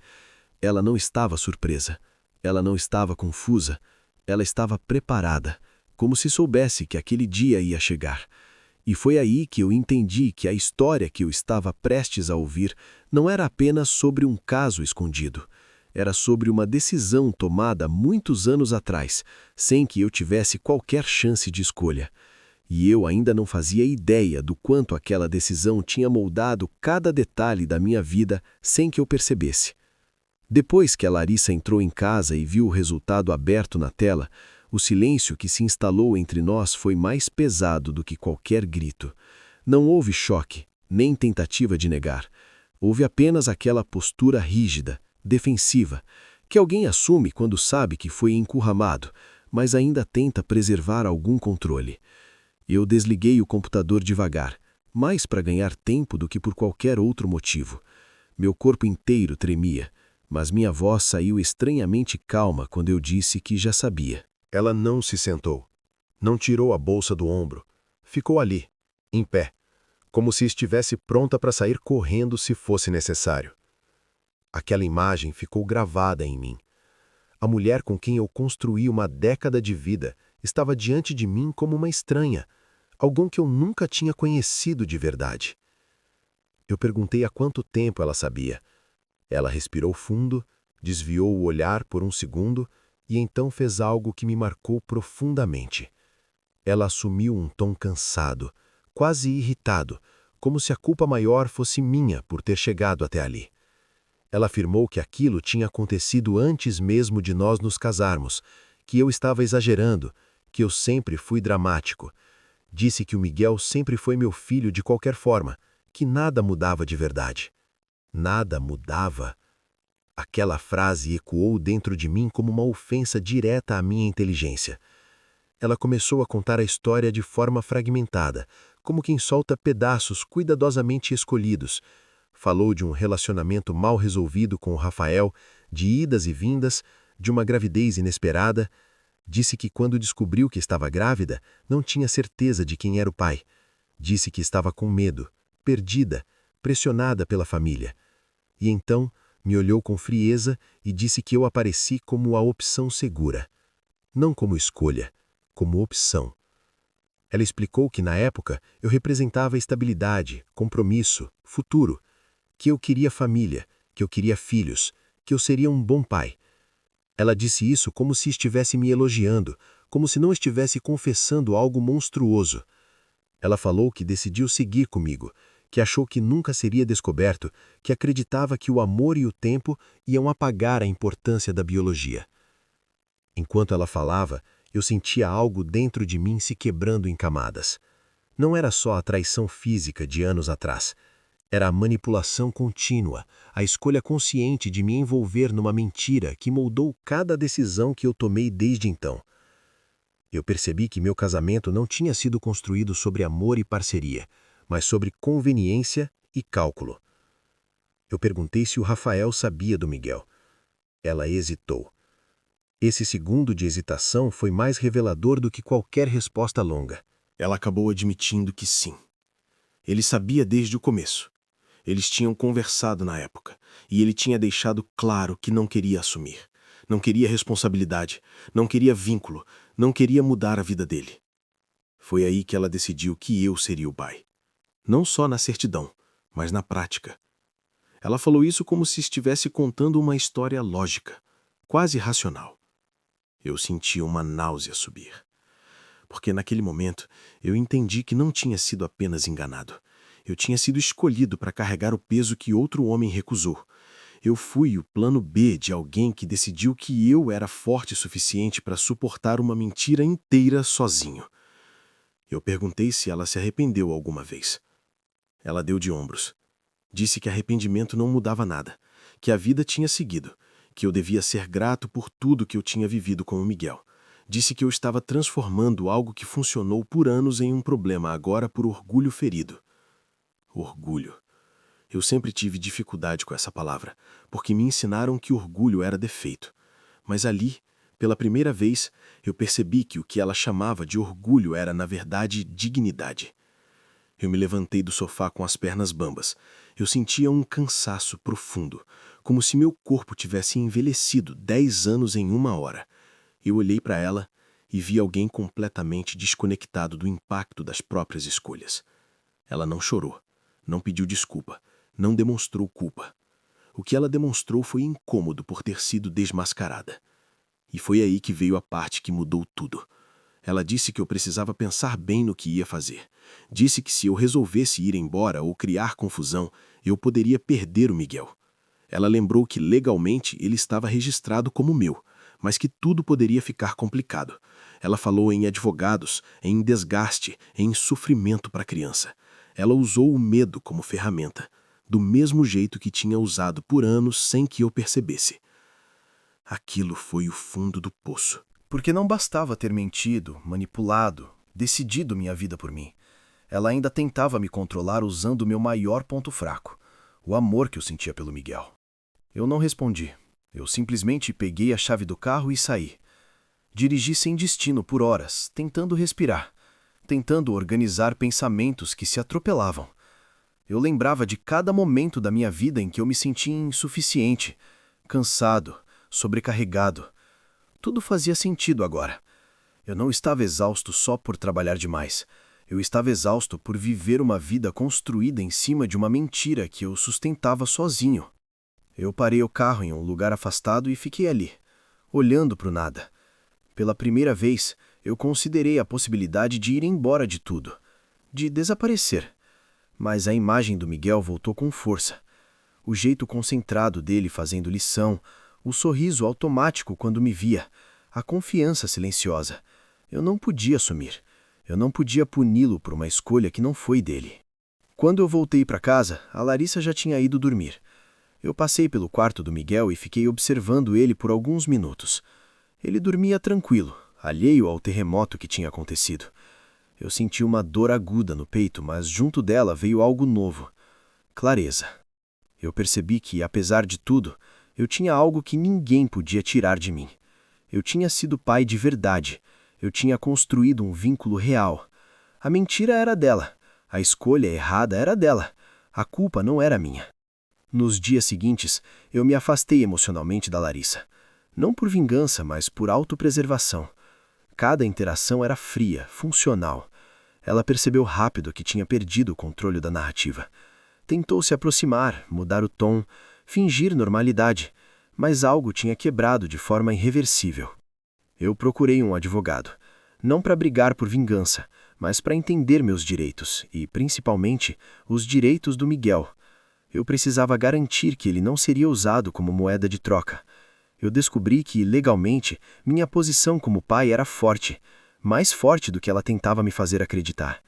Ela não estava surpresa. Ela não estava confusa. Ela estava preparada, como se soubesse que aquele dia ia chegar. E foi aí que eu entendi que a história que eu estava prestes a ouvir não era apenas sobre um caso escondido. Era sobre uma decisão tomada muitos anos atrás, sem que eu tivesse qualquer chance de escolha. E eu ainda não fazia ideia do quanto aquela decisão tinha moldado cada detalhe da minha vida sem que eu percebesse. Depois que a Larissa entrou em casa e viu o resultado aberto na tela, o silêncio que se instalou entre nós foi mais pesado do que qualquer grito. Não houve choque, nem tentativa de negar. Houve apenas aquela postura rígida, defensiva, que alguém assume quando sabe que foi encurramado, mas ainda tenta preservar algum controle. Eu desliguei o computador devagar, mais para ganhar tempo do que por qualquer outro motivo. Meu corpo inteiro tremia, mas minha voz saiu estranhamente calma quando eu disse que já sabia. Ela não se sentou. Não tirou a bolsa do ombro. Ficou ali, em pé, como se estivesse pronta para sair correndo se fosse necessário. Aquela imagem ficou gravada em mim. A mulher com quem eu construí uma década de vida estava diante de mim como uma estranha, alguém que eu nunca tinha conhecido de verdade. Eu perguntei há quanto tempo ela sabia. Ela respirou fundo, desviou o olhar por um segundo e então fez algo que me marcou profundamente. Ela assumiu um tom cansado, quase irritado, como se a culpa maior fosse minha por ter chegado até ali. Ela afirmou que aquilo tinha acontecido antes mesmo de nós nos casarmos, que eu estava exagerando, que eu sempre fui dramático. Disse que o Miguel sempre foi meu filho de qualquer forma, que nada mudava de verdade. Nada mudava. Aquela frase ecoou dentro de mim como uma ofensa direta à minha inteligência. Ela começou a contar a história de forma fragmentada, como quem solta pedaços cuidadosamente escolhidos. Falou de um relacionamento mal resolvido com o Rafael, de idas e vindas, de uma gravidez inesperada. Disse que quando descobriu que estava grávida, não tinha certeza de quem era o pai. Disse que estava com medo, perdida, pressionada pela família. E então me olhou com frieza e disse que eu apareci como a opção segura. Não como escolha, como opção. Ela explicou que, na época, eu representava estabilidade, compromisso, futuro, que eu queria família, que eu queria filhos, que eu seria um bom pai. Ela disse isso como se estivesse me elogiando, como se não estivesse confessando algo monstruoso. Ela falou que decidiu seguir comigo, que achou que nunca seria descoberto, que acreditava que o amor e o tempo iam apagar a importância da biologia. Enquanto ela falava, Eu sentia algo dentro de mim se quebrando em camadas. Não era só a traição física de anos atrás. Era a manipulação contínua, a escolha consciente de me envolver numa mentira que moldou cada decisão que eu tomei desde então. Eu percebi que meu casamento não tinha sido construído sobre amor e parceria, mas sobre conveniência e cálculo. Eu perguntei se o Rafael sabia do Miguel. Ela hesitou. Esse segundo de hesitação foi mais revelador do que qualquer resposta longa. Ela acabou admitindo que sim. Ele sabia desde o começo. Eles tinham conversado na época, e ele tinha deixado claro que não queria assumir. Não queria responsabilidade, não queria vínculo, não queria mudar a vida dele. Foi aí que ela decidiu que eu seria o pai. Não só na certidão, mas na prática. Ela falou isso como se estivesse contando uma história lógica, quase racional. Eu senti uma náusea subir. Porque naquele momento eu entendi que não tinha sido apenas enganado. Eu tinha sido escolhido para carregar o peso que outro homem recusou. Eu fui o plano B de alguém que decidiu que eu era forte o suficiente para suportar uma mentira inteira sozinho. Eu perguntei se ela se arrependeu alguma vez. Ela deu de ombros. Disse que arrependimento não mudava nada, que a vida tinha seguido, que eu devia ser grato por tudo que eu tinha vivido com o Miguel. Disse que eu estava transformando algo que funcionou por anos em um problema agora por orgulho ferido. Orgulho. Eu sempre tive dificuldade com essa palavra, porque me ensinaram que orgulho era defeito. Mas ali, pela primeira vez, eu percebi que o que ela chamava de orgulho era, na verdade, dignidade. Eu me levantei do sofá com as pernas bambas. Eu sentia um cansaço profundo, como se meu corpo tivesse envelhecido 10 anos em 1 hora. Eu olhei para ela e vi alguém completamente desconectado do impacto das próprias escolhas. Ela não chorou, não pediu desculpa, não demonstrou culpa. O que ela demonstrou foi incômodo por ter sido desmascarada. E foi aí que veio a parte que mudou tudo. Ela disse que eu precisava pensar bem no que ia fazer. Disse que se eu resolvesse ir embora ou criar confusão, eu poderia perder o Miguel. Ela lembrou que legalmente ele estava registrado como meu, mas que tudo poderia ficar complicado. Ela falou em advogados, em desgaste, em sofrimento para a criança. Ela usou o medo como ferramenta, do mesmo jeito que tinha usado por anos sem que eu percebesse. Aquilo foi o fundo do poço. Porque não bastava ter mentido, manipulado, decidido minha vida por mim. Ela ainda tentava me controlar usando o meu maior ponto fraco, o amor que eu sentia pelo Miguel. Eu não respondi. Eu simplesmente peguei a chave do carro e saí. Dirigi sem destino por horas, tentando respirar, tentando organizar pensamentos que se atropelavam. Eu lembrava de cada momento da minha vida em que eu me sentia insuficiente, cansado, sobrecarregado. Tudo fazia sentido agora. Eu não estava exausto só por trabalhar demais. Eu estava exausto por viver uma vida construída em cima de uma mentira que eu sustentava sozinho. Eu parei o carro em um lugar afastado e fiquei ali, olhando para o nada. Pela primeira vez, eu considerei a possibilidade de ir embora de tudo, de desaparecer. Mas a imagem do Miguel voltou com força. O jeito concentrado dele fazendo lição, o sorriso automático quando me via, a confiança silenciosa. Eu não podia sumir. Eu não podia puni-lo por uma escolha que não foi dele. Quando eu voltei para casa, a Larissa já tinha ido dormir. Eu passei pelo quarto do Miguel e fiquei observando ele por alguns minutos. Ele dormia tranquilo, alheio ao terremoto que tinha acontecido. Eu senti uma dor aguda no peito, mas junto dela veio algo novo. Clareza. Eu percebi que, apesar de tudo, eu tinha algo que ninguém podia tirar de mim. Eu tinha sido pai de verdade. Eu tinha construído um vínculo real. A mentira era dela. A escolha errada era dela. A culpa não era minha. Nos dias seguintes, eu me afastei emocionalmente da Larissa. Não por vingança, mas por autopreservação. Cada interação era fria, funcional. Ela percebeu rápido que tinha perdido o controle da narrativa. Tentou se aproximar, mudar o tom, fingir normalidade, mas algo tinha quebrado de forma irreversível. Eu procurei um advogado, não para brigar por vingança, mas para entender meus direitos e, principalmente, os direitos do Miguel. Eu precisava garantir que ele não seria usado como moeda de troca. Eu descobri que, legalmente, minha posição como pai era forte, mais forte do que ela tentava me fazer acreditar.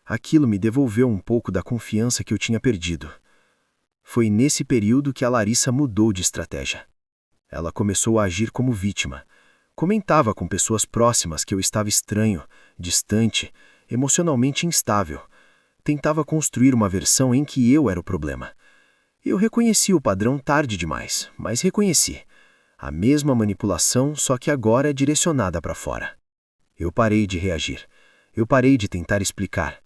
Aquilo me devolveu um pouco da confiança que eu tinha perdido. Foi nesse período que a Larissa mudou de estratégia. Ela começou a agir como vítima. Comentava com pessoas próximas que eu estava estranho, distante, emocionalmente instável. Tentava construir uma versão em que eu era o problema. Eu reconheci o padrão tarde demais, mas reconheci. A mesma manipulação, só que agora é direcionada para fora. Eu parei de reagir. Eu parei de tentar explicar.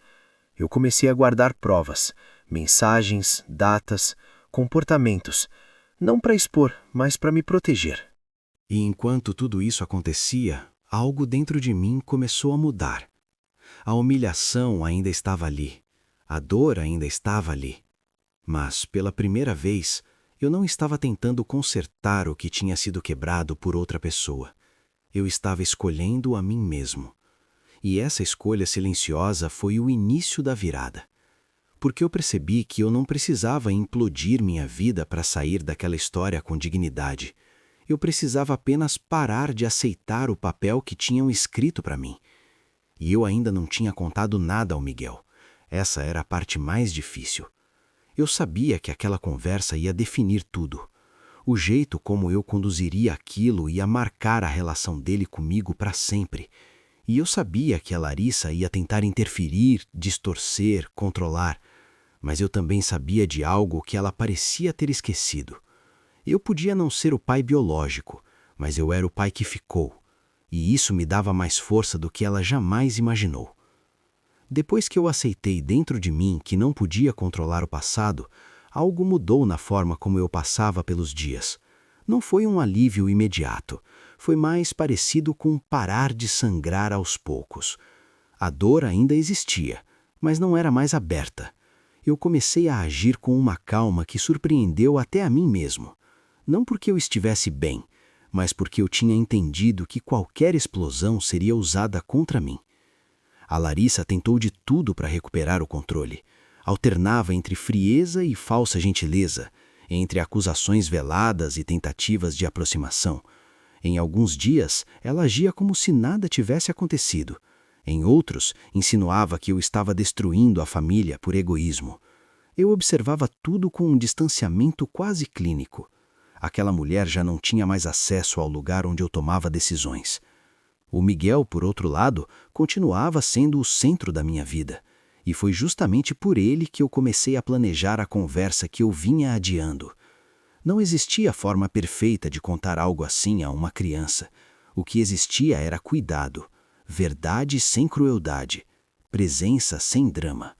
Eu comecei a guardar provas, mensagens, datas, comportamentos, não para expor, mas para me proteger. E enquanto tudo isso acontecia, algo dentro de mim começou a mudar. A humilhação ainda estava ali. A dor ainda estava ali. Mas, pela primeira vez, eu não estava tentando consertar o que tinha sido quebrado por outra pessoa. Eu estava escolhendo a mim mesmo. E essa escolha silenciosa foi o início da virada. Porque eu percebi que eu não precisava implodir minha vida para sair daquela história com dignidade. Eu precisava apenas parar de aceitar o papel que tinham escrito para mim. E eu ainda não tinha contado nada ao Miguel. Essa era a parte mais difícil. Eu sabia que aquela conversa ia definir tudo. O jeito como eu conduziria aquilo ia marcar a relação dele comigo para sempre. E eu sabia que a Larissa ia tentar interferir, distorcer, controlar. Mas eu também sabia de algo que ela parecia ter esquecido. Eu podia não ser o pai biológico, mas eu era o pai que ficou. E isso me dava mais força do que ela jamais imaginou. Depois que eu aceitei dentro de mim que não podia controlar o passado, algo mudou na forma como eu passava pelos dias. Não foi um alívio imediato, foi mais parecido com parar de sangrar aos poucos. A dor ainda existia, mas não era mais aberta. Eu comecei a agir com uma calma que surpreendeu até a mim mesmo. Não porque eu estivesse bem, mas porque eu tinha entendido que qualquer explosão seria usada contra mim. A Larissa tentou de tudo para recuperar o controle. Alternava entre frieza e falsa gentileza, entre acusações veladas e tentativas de aproximação. Em alguns dias, ela agia como se nada tivesse acontecido. Em outros, insinuava que eu estava destruindo a família por egoísmo. Eu observava tudo com um distanciamento quase clínico. Aquela mulher já não tinha mais acesso ao lugar onde eu tomava decisões. O Miguel, por outro lado, continuava sendo o centro da minha vida. E foi justamente por ele que eu comecei a planejar a conversa que eu vinha adiando. Não existia forma perfeita de contar algo assim a uma criança. O que existia era cuidado, verdade sem crueldade, presença sem drama.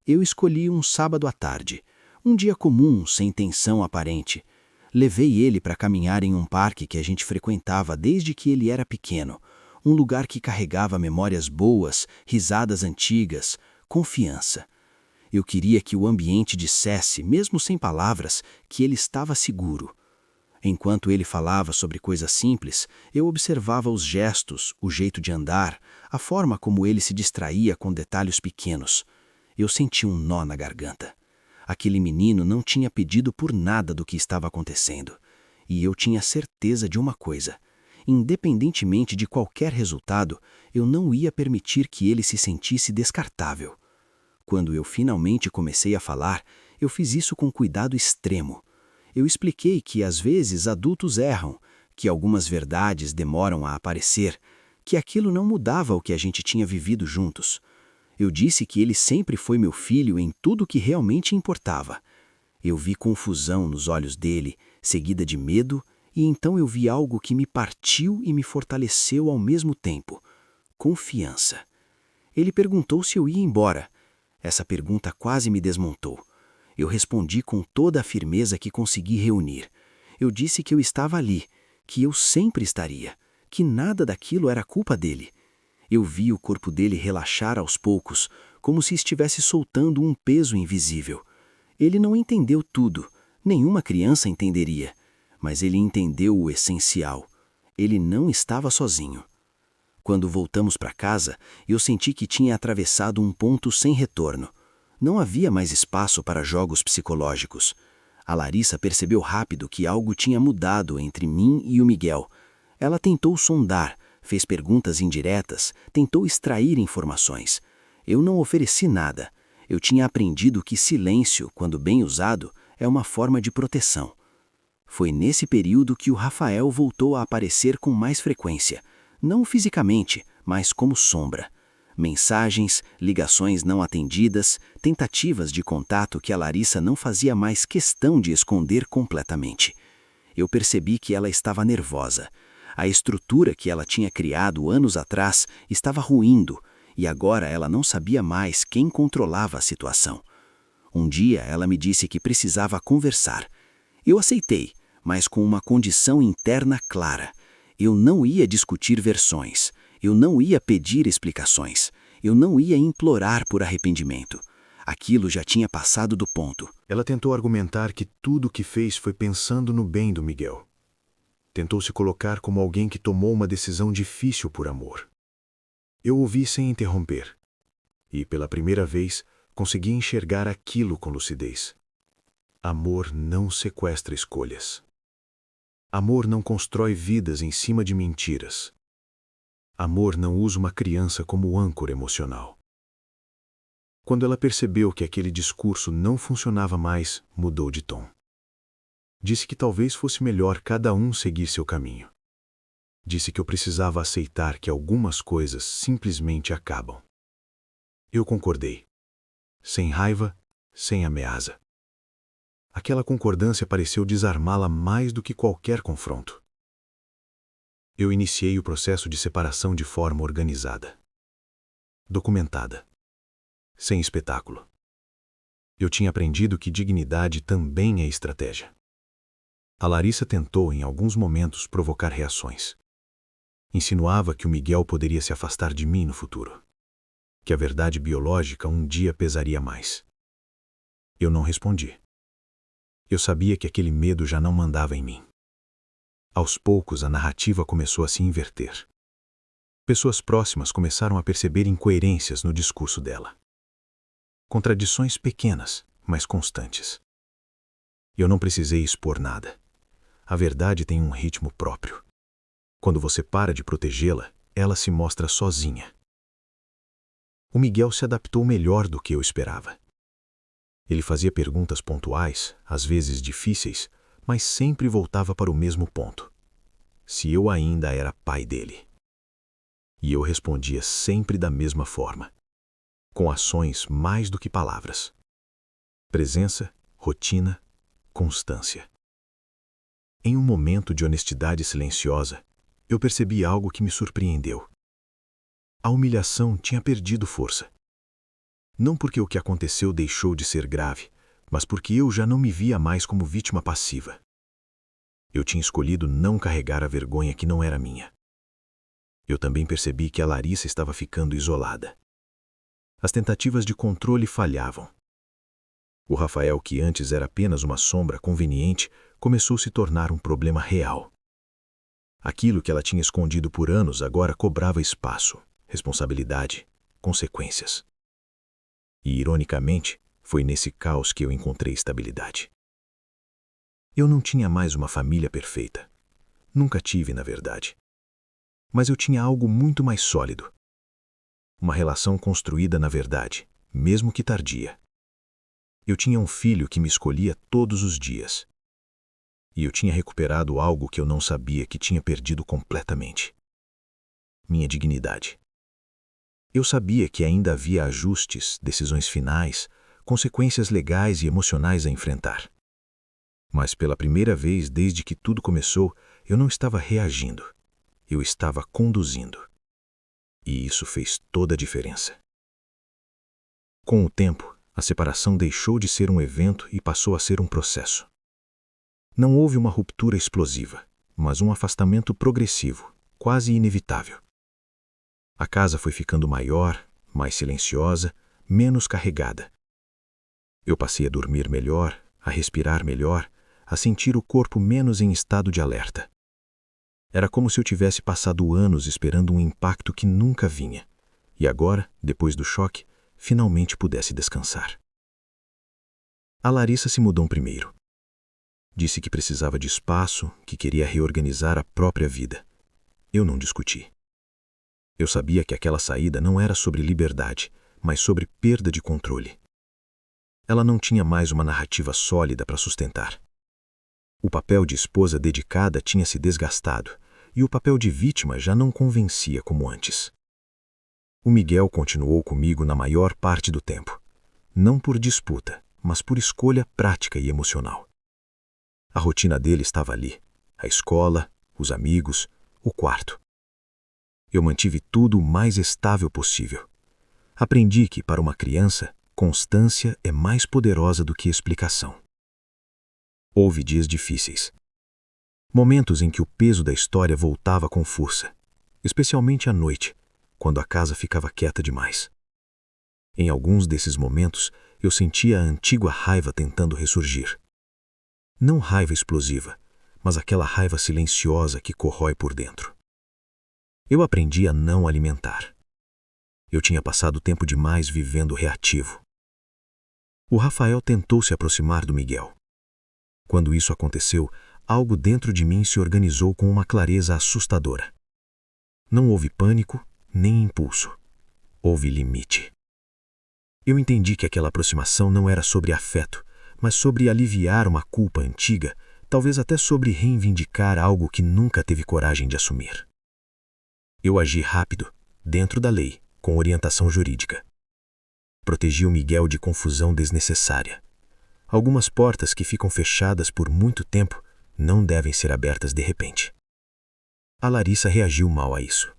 Eu escolhi um sábado à tarde, um dia comum, sem tensão aparente. Levei ele para caminhar em um parque que a gente frequentava desde que ele era pequeno, um lugar que carregava memórias boas, risadas antigas, confiança. Eu queria que o ambiente dissesse, mesmo sem palavras, que ele estava seguro. Enquanto ele falava sobre coisas simples, eu observava os gestos, o jeito de andar, a forma como ele se distraía com detalhes pequenos. Eu senti um nó na garganta. Aquele menino não tinha pedido por nada do que estava acontecendo. E eu tinha certeza de uma coisa. Independentemente de qualquer resultado, eu não ia permitir que ele se sentisse descartável. Quando eu finalmente comecei a falar, eu fiz isso com cuidado extremo. Eu expliquei que às vezes adultos erram, que algumas verdades demoram a aparecer, que aquilo não mudava o que a gente tinha vivido juntos. Eu disse que ele sempre foi meu filho em tudo que realmente importava. Eu vi confusão nos olhos dele, seguida de medo, e então eu vi algo que me partiu e me fortaleceu ao mesmo tempo. Confiança. Ele perguntou se eu ia embora. Essa pergunta quase me desmontou. Eu respondi com toda a firmeza que consegui reunir. Eu disse que eu estava ali, que eu sempre estaria, que nada daquilo era culpa dele. Eu vi o corpo dele relaxar aos poucos, como se estivesse soltando um peso invisível. Ele não entendeu tudo, nenhuma criança entenderia, mas ele entendeu o essencial. Ele não estava sozinho. Quando voltamos para casa, eu senti que tinha atravessado um ponto sem retorno. Não havia mais espaço para jogos psicológicos. A Larissa percebeu rápido que algo tinha mudado entre mim e o Miguel. Ela tentou sondar, fez perguntas indiretas, tentou extrair informações. Eu não ofereci nada. Eu tinha aprendido que silêncio, quando bem usado, é uma forma de proteção. Foi nesse período que o Rafael voltou a aparecer com mais frequência, não fisicamente, mas como sombra. Mensagens, ligações não atendidas, tentativas de contato que a Larissa não fazia mais questão de esconder completamente. Eu percebi que ela estava nervosa. A estrutura que ela tinha criado anos atrás estava ruindo, e agora ela não sabia mais quem controlava a situação. Um dia ela me disse que precisava conversar. Eu aceitei, mas com uma condição interna clara. Eu não ia discutir versões. Eu não ia pedir explicações. Eu não ia implorar por arrependimento. Aquilo já tinha passado do ponto. Ela tentou argumentar que tudo o que fez foi pensando no bem do Miguel. Tentou se colocar como alguém que tomou uma decisão difícil por amor. Eu ouvi sem interromper. E, pela primeira vez, consegui enxergar aquilo com lucidez. Amor não sequestra escolhas. Amor não constrói vidas em cima de mentiras. Amor não usa uma criança como âncora emocional. Quando ela percebeu que aquele discurso não funcionava mais, mudou de tom. Disse que talvez fosse melhor cada um seguir seu caminho. Disse que eu precisava aceitar que algumas coisas simplesmente acabam. Eu concordei. Sem raiva, sem ameaça. Aquela concordância pareceu desarmá-la mais do que qualquer confronto. Eu iniciei o processo de separação de forma organizada. Documentada. Sem espetáculo. Eu tinha aprendido que dignidade também é estratégia. A Larissa tentou, em alguns momentos, provocar reações. Insinuava que o Miguel poderia se afastar de mim no futuro. Que a verdade biológica um dia pesaria mais. Eu não respondi. Eu sabia que aquele medo já não mandava em mim. Aos poucos, a narrativa começou a se inverter. Pessoas próximas começaram a perceber incoerências no discurso dela. Contradições pequenas, mas constantes. Eu não precisei expor nada. A verdade tem um ritmo próprio. Quando você para de protegê-la, ela se mostra sozinha. O Miguel se adaptou melhor do que eu esperava. Ele fazia perguntas pontuais, às vezes difíceis, mas sempre voltava para o mesmo ponto. Se eu ainda era pai dele. E eu respondia sempre da mesma forma, com ações mais do que palavras. Presença, rotina, constância. Em um momento de honestidade silenciosa, eu percebi algo que me surpreendeu. A humilhação tinha perdido força. Não porque o que aconteceu deixou de ser grave, mas porque eu já não me via mais como vítima passiva. Eu tinha escolhido não carregar a vergonha que não era minha. Eu também percebi que a Larissa estava ficando isolada. As tentativas de controle falhavam. O Rafael, que antes era apenas uma sombra conveniente, começou a se tornar um problema real. Aquilo que ela tinha escondido por anos agora cobrava espaço, responsabilidade, consequências. E, ironicamente, foi nesse caos que eu encontrei estabilidade. Eu não tinha mais uma família perfeita. Nunca tive, na verdade. Mas eu tinha algo muito mais sólido. Uma relação construída na verdade, mesmo que tardia. Eu tinha um filho que me escolhia todos os dias. E eu tinha recuperado algo que eu não sabia que tinha perdido completamente. Minha dignidade. Eu sabia que ainda havia ajustes, decisões finais, consequências legais e emocionais a enfrentar. Mas pela primeira vez desde que tudo começou, eu não estava reagindo. Eu estava conduzindo. E isso fez toda a diferença. Com o tempo, a separação deixou de ser um evento e passou a ser um processo. Não houve uma ruptura explosiva, mas um afastamento progressivo, quase inevitável. A casa foi ficando maior, mais silenciosa, menos carregada. Eu passei a dormir melhor, a respirar melhor, a sentir o corpo menos em estado de alerta. Era como se eu tivesse passado anos esperando um impacto que nunca vinha, e agora, depois do choque, finalmente pudesse descansar. A Larissa se mudou primeiro. Disse que precisava de espaço, que queria reorganizar a própria vida. Eu não discuti. Eu sabia que aquela saída não era sobre liberdade, mas sobre perda de controle. Ela não tinha mais uma narrativa sólida para sustentar. O papel de esposa dedicada tinha se desgastado, e o papel de vítima já não convencia como antes. O Miguel continuou comigo na maior parte do tempo, não por disputa, mas por escolha prática e emocional. A rotina dele estava ali, a escola, os amigos, o quarto. Eu mantive tudo o mais estável possível. Aprendi que, para uma criança, constância é mais poderosa do que explicação. Houve dias difíceis. Momentos em que o peso da história voltava com força, especialmente à noite, quando a casa ficava quieta demais. Em alguns desses momentos, eu sentia a antiga raiva tentando ressurgir. Não raiva explosiva, mas aquela raiva silenciosa que corrói por dentro. Eu aprendi a não alimentar. Eu tinha passado tempo demais vivendo reativo. O Rafael tentou se aproximar do Miguel. Quando isso aconteceu, algo dentro de mim se organizou com uma clareza assustadora. Não houve pânico, nem impulso. Houve limite. Eu entendi que aquela aproximação não era sobre afeto, mas sobre aliviar uma culpa antiga, talvez até sobre reivindicar algo que nunca teve coragem de assumir. Eu agi rápido, dentro da lei, com orientação jurídica. Protegi o Miguel de confusão desnecessária. Algumas portas que ficam fechadas por muito tempo não devem ser abertas de repente. A Larissa reagiu mal a isso.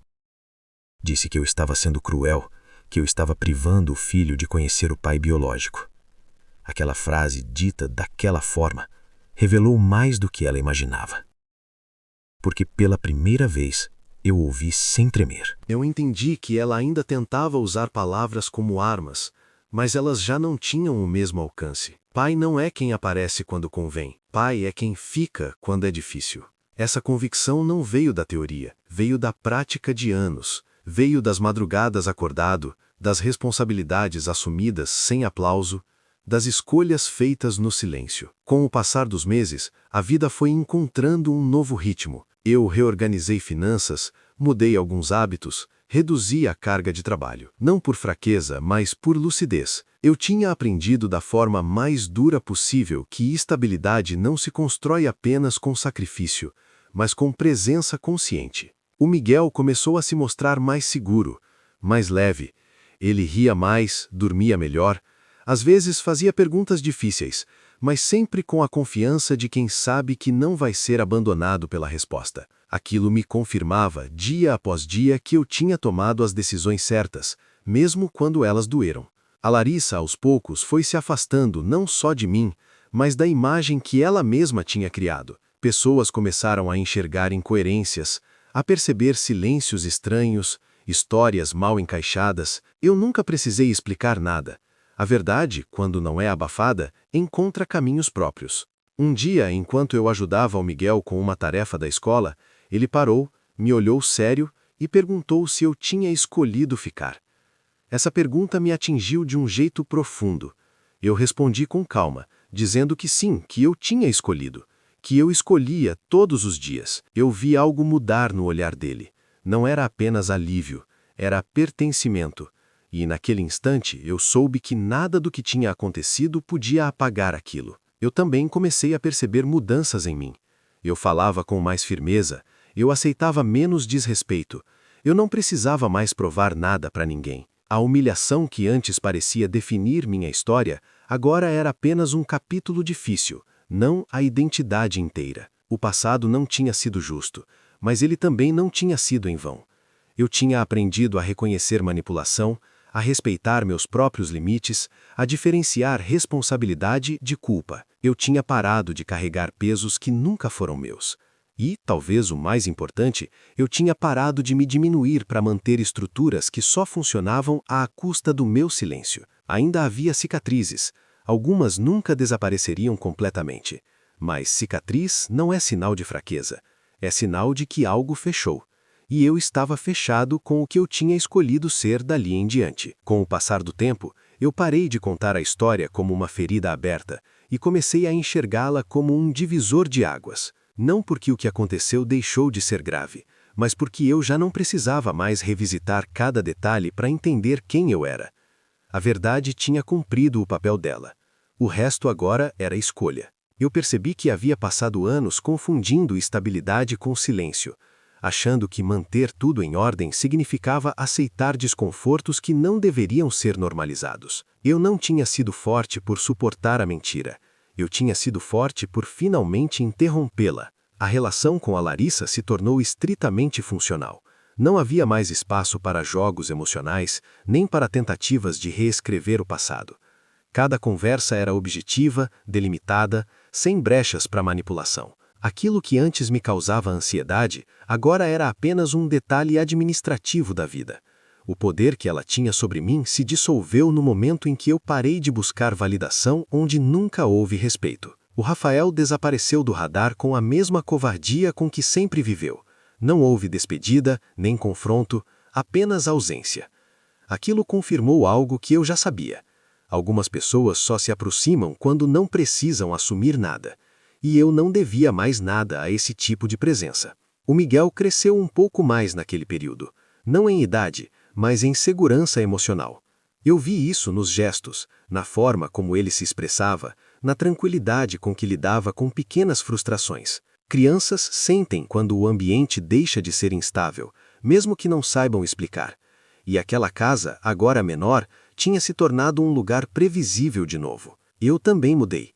Disse que eu estava sendo cruel, que eu estava privando o filho de conhecer o pai biológico. Aquela frase dita daquela forma revelou mais do que ela imaginava. Porque pela primeira vez eu ouvi sem tremer. Eu entendi que ela ainda tentava usar palavras como armas, mas elas já não tinham o mesmo alcance. Pai não é quem aparece quando convém. Pai é quem fica quando é difícil. Essa convicção não veio da teoria, veio da prática de anos, veio das madrugadas acordado, das responsabilidades assumidas sem aplauso, das escolhas feitas no silêncio. Com o passar dos meses, a vida foi encontrando um novo ritmo. Eu reorganizei finanças, mudei alguns hábitos, reduzi a carga de trabalho. Não por fraqueza, mas por lucidez. Eu tinha aprendido da forma mais dura possível que estabilidade não se constrói apenas com sacrifício, mas com presença consciente. O Miguel começou a se mostrar mais seguro, mais leve. Ele ria mais, dormia melhor, às vezes fazia perguntas difíceis, mas sempre com a confiança de quem sabe que não vai ser abandonado pela resposta. Aquilo me confirmava, dia após dia, que eu tinha tomado as decisões certas, mesmo quando elas doeram. A Larissa, aos poucos, foi se afastando não só de mim, mas da imagem que ela mesma tinha criado. Pessoas começaram a enxergar incoerências, a perceber silêncios estranhos, histórias mal encaixadas. Eu nunca precisei explicar nada. A verdade, quando não é abafada, encontra caminhos próprios. Um dia, enquanto eu ajudava o Miguel com uma tarefa da escola, ele parou, me olhou sério e perguntou se eu tinha escolhido ficar. Essa pergunta me atingiu de um jeito profundo. Eu respondi com calma, dizendo que sim, que eu tinha escolhido, que eu escolhia todos os dias. Eu vi algo mudar no olhar dele. Não era apenas alívio, era pertencimento. E naquele instante eu soube que nada do que tinha acontecido podia apagar aquilo. Eu também comecei a perceber mudanças em mim. Eu falava com mais firmeza, eu aceitava menos desrespeito. Eu não precisava mais provar nada para ninguém. A humilhação que antes parecia definir minha história, agora era apenas um capítulo difícil, não a identidade inteira. O passado não tinha sido justo, mas ele também não tinha sido em vão. Eu tinha aprendido a reconhecer manipulação, a respeitar meus próprios limites, a diferenciar responsabilidade de culpa. Eu tinha parado de carregar pesos que nunca foram meus. E, talvez o mais importante, eu tinha parado de me diminuir para manter estruturas que só funcionavam à custa do meu silêncio. Ainda havia cicatrizes. Algumas nunca desapareceriam completamente. Mas cicatriz não é sinal de fraqueza. É sinal de que algo fechou. E eu estava fechado com o que eu tinha escolhido ser dali em diante. Com o passar do tempo, eu parei de contar a história como uma ferida aberta. e comecei a enxergá-la como um divisor de águas. Não porque o que aconteceu deixou de ser grave, mas porque eu já não precisava mais revisitar cada detalhe para entender quem eu era. A verdade tinha cumprido o papel dela. O resto agora era escolha. Eu percebi que havia passado anos confundindo estabilidade com silêncio, achando que manter tudo em ordem significava aceitar desconfortos que não deveriam ser normalizados. Eu não tinha sido forte por suportar a mentira. Eu tinha sido forte por finalmente interrompê-la. A relação com a Larissa se tornou estritamente funcional. Não havia mais espaço para jogos emocionais, nem para tentativas de reescrever o passado. Cada conversa era objetiva, delimitada, sem brechas para manipulação. Aquilo que antes me causava ansiedade, agora era apenas um detalhe administrativo da vida. O poder que ela tinha sobre mim se dissolveu no momento em que eu parei de buscar validação onde nunca houve respeito. O Rafael desapareceu do radar com a mesma covardia com que sempre viveu. Não houve despedida, nem confronto, apenas ausência. Aquilo confirmou algo que eu já sabia. Algumas pessoas só se aproximam quando não precisam assumir nada. E eu não devia mais nada a esse tipo de presença. O Miguel cresceu um pouco mais naquele período. Não em idade, mas em segurança emocional. Eu vi isso nos gestos, na forma como ele se expressava, na tranquilidade com que lidava com pequenas frustrações. Crianças sentem quando o ambiente deixa de ser instável, mesmo que não saibam explicar. E aquela casa, agora menor, tinha se tornado um lugar previsível de novo. Eu também mudei.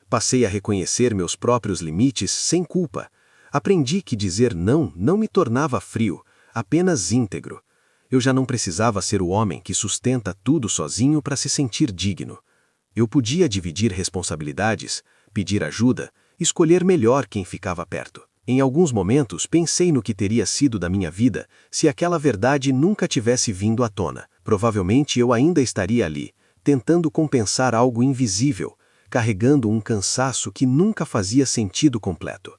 Passei a reconhecer meus próprios limites sem culpa. Aprendi que dizer não me tornava frio, apenas íntegro. Eu já não precisava ser o homem que sustenta tudo sozinho para se sentir digno. Eu podia dividir responsabilidades, pedir ajuda, escolher melhor quem ficava perto. Em alguns momentos pensei no que teria sido da minha vida se aquela verdade nunca tivesse vindo à tona. Provavelmente eu ainda estaria ali, tentando compensar algo invisível, carregando um cansaço que nunca fazia sentido completo.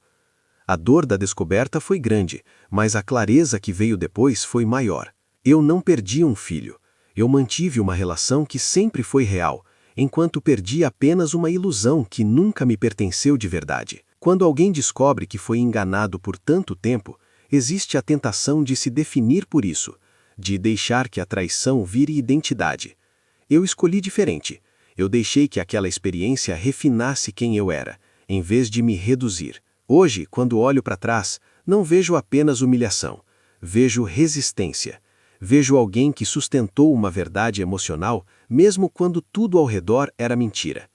A dor da descoberta foi grande, mas a clareza que veio depois foi maior. Eu não perdi um filho. Eu mantive uma relação que sempre foi real, enquanto perdi apenas uma ilusão que nunca me pertenceu de verdade. Quando alguém descobre que foi enganado por tanto tempo, existe a tentação de se definir por isso, de deixar que a traição vire identidade. Eu escolhi diferente. Eu deixei que aquela experiência refinasse quem eu era, em vez de me reduzir. Hoje, quando olho para trás, não vejo apenas humilhação. Vejo resistência. Vejo alguém que sustentou uma verdade emocional, mesmo quando tudo ao redor era mentira.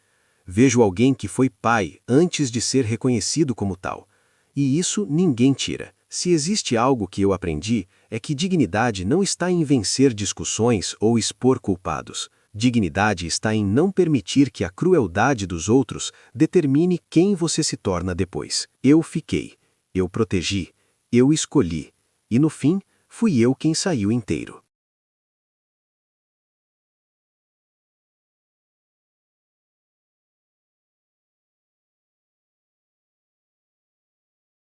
Vejo alguém que foi pai antes de ser reconhecido como tal. E isso ninguém tira. Se existe algo que eu aprendi, é que dignidade não está em vencer discussões ou expor culpados. Dignidade está em não permitir que a crueldade dos outros determine quem você se torna depois. Eu fiquei, eu protegi, eu escolhi, e no fim, fui eu quem saiu inteiro.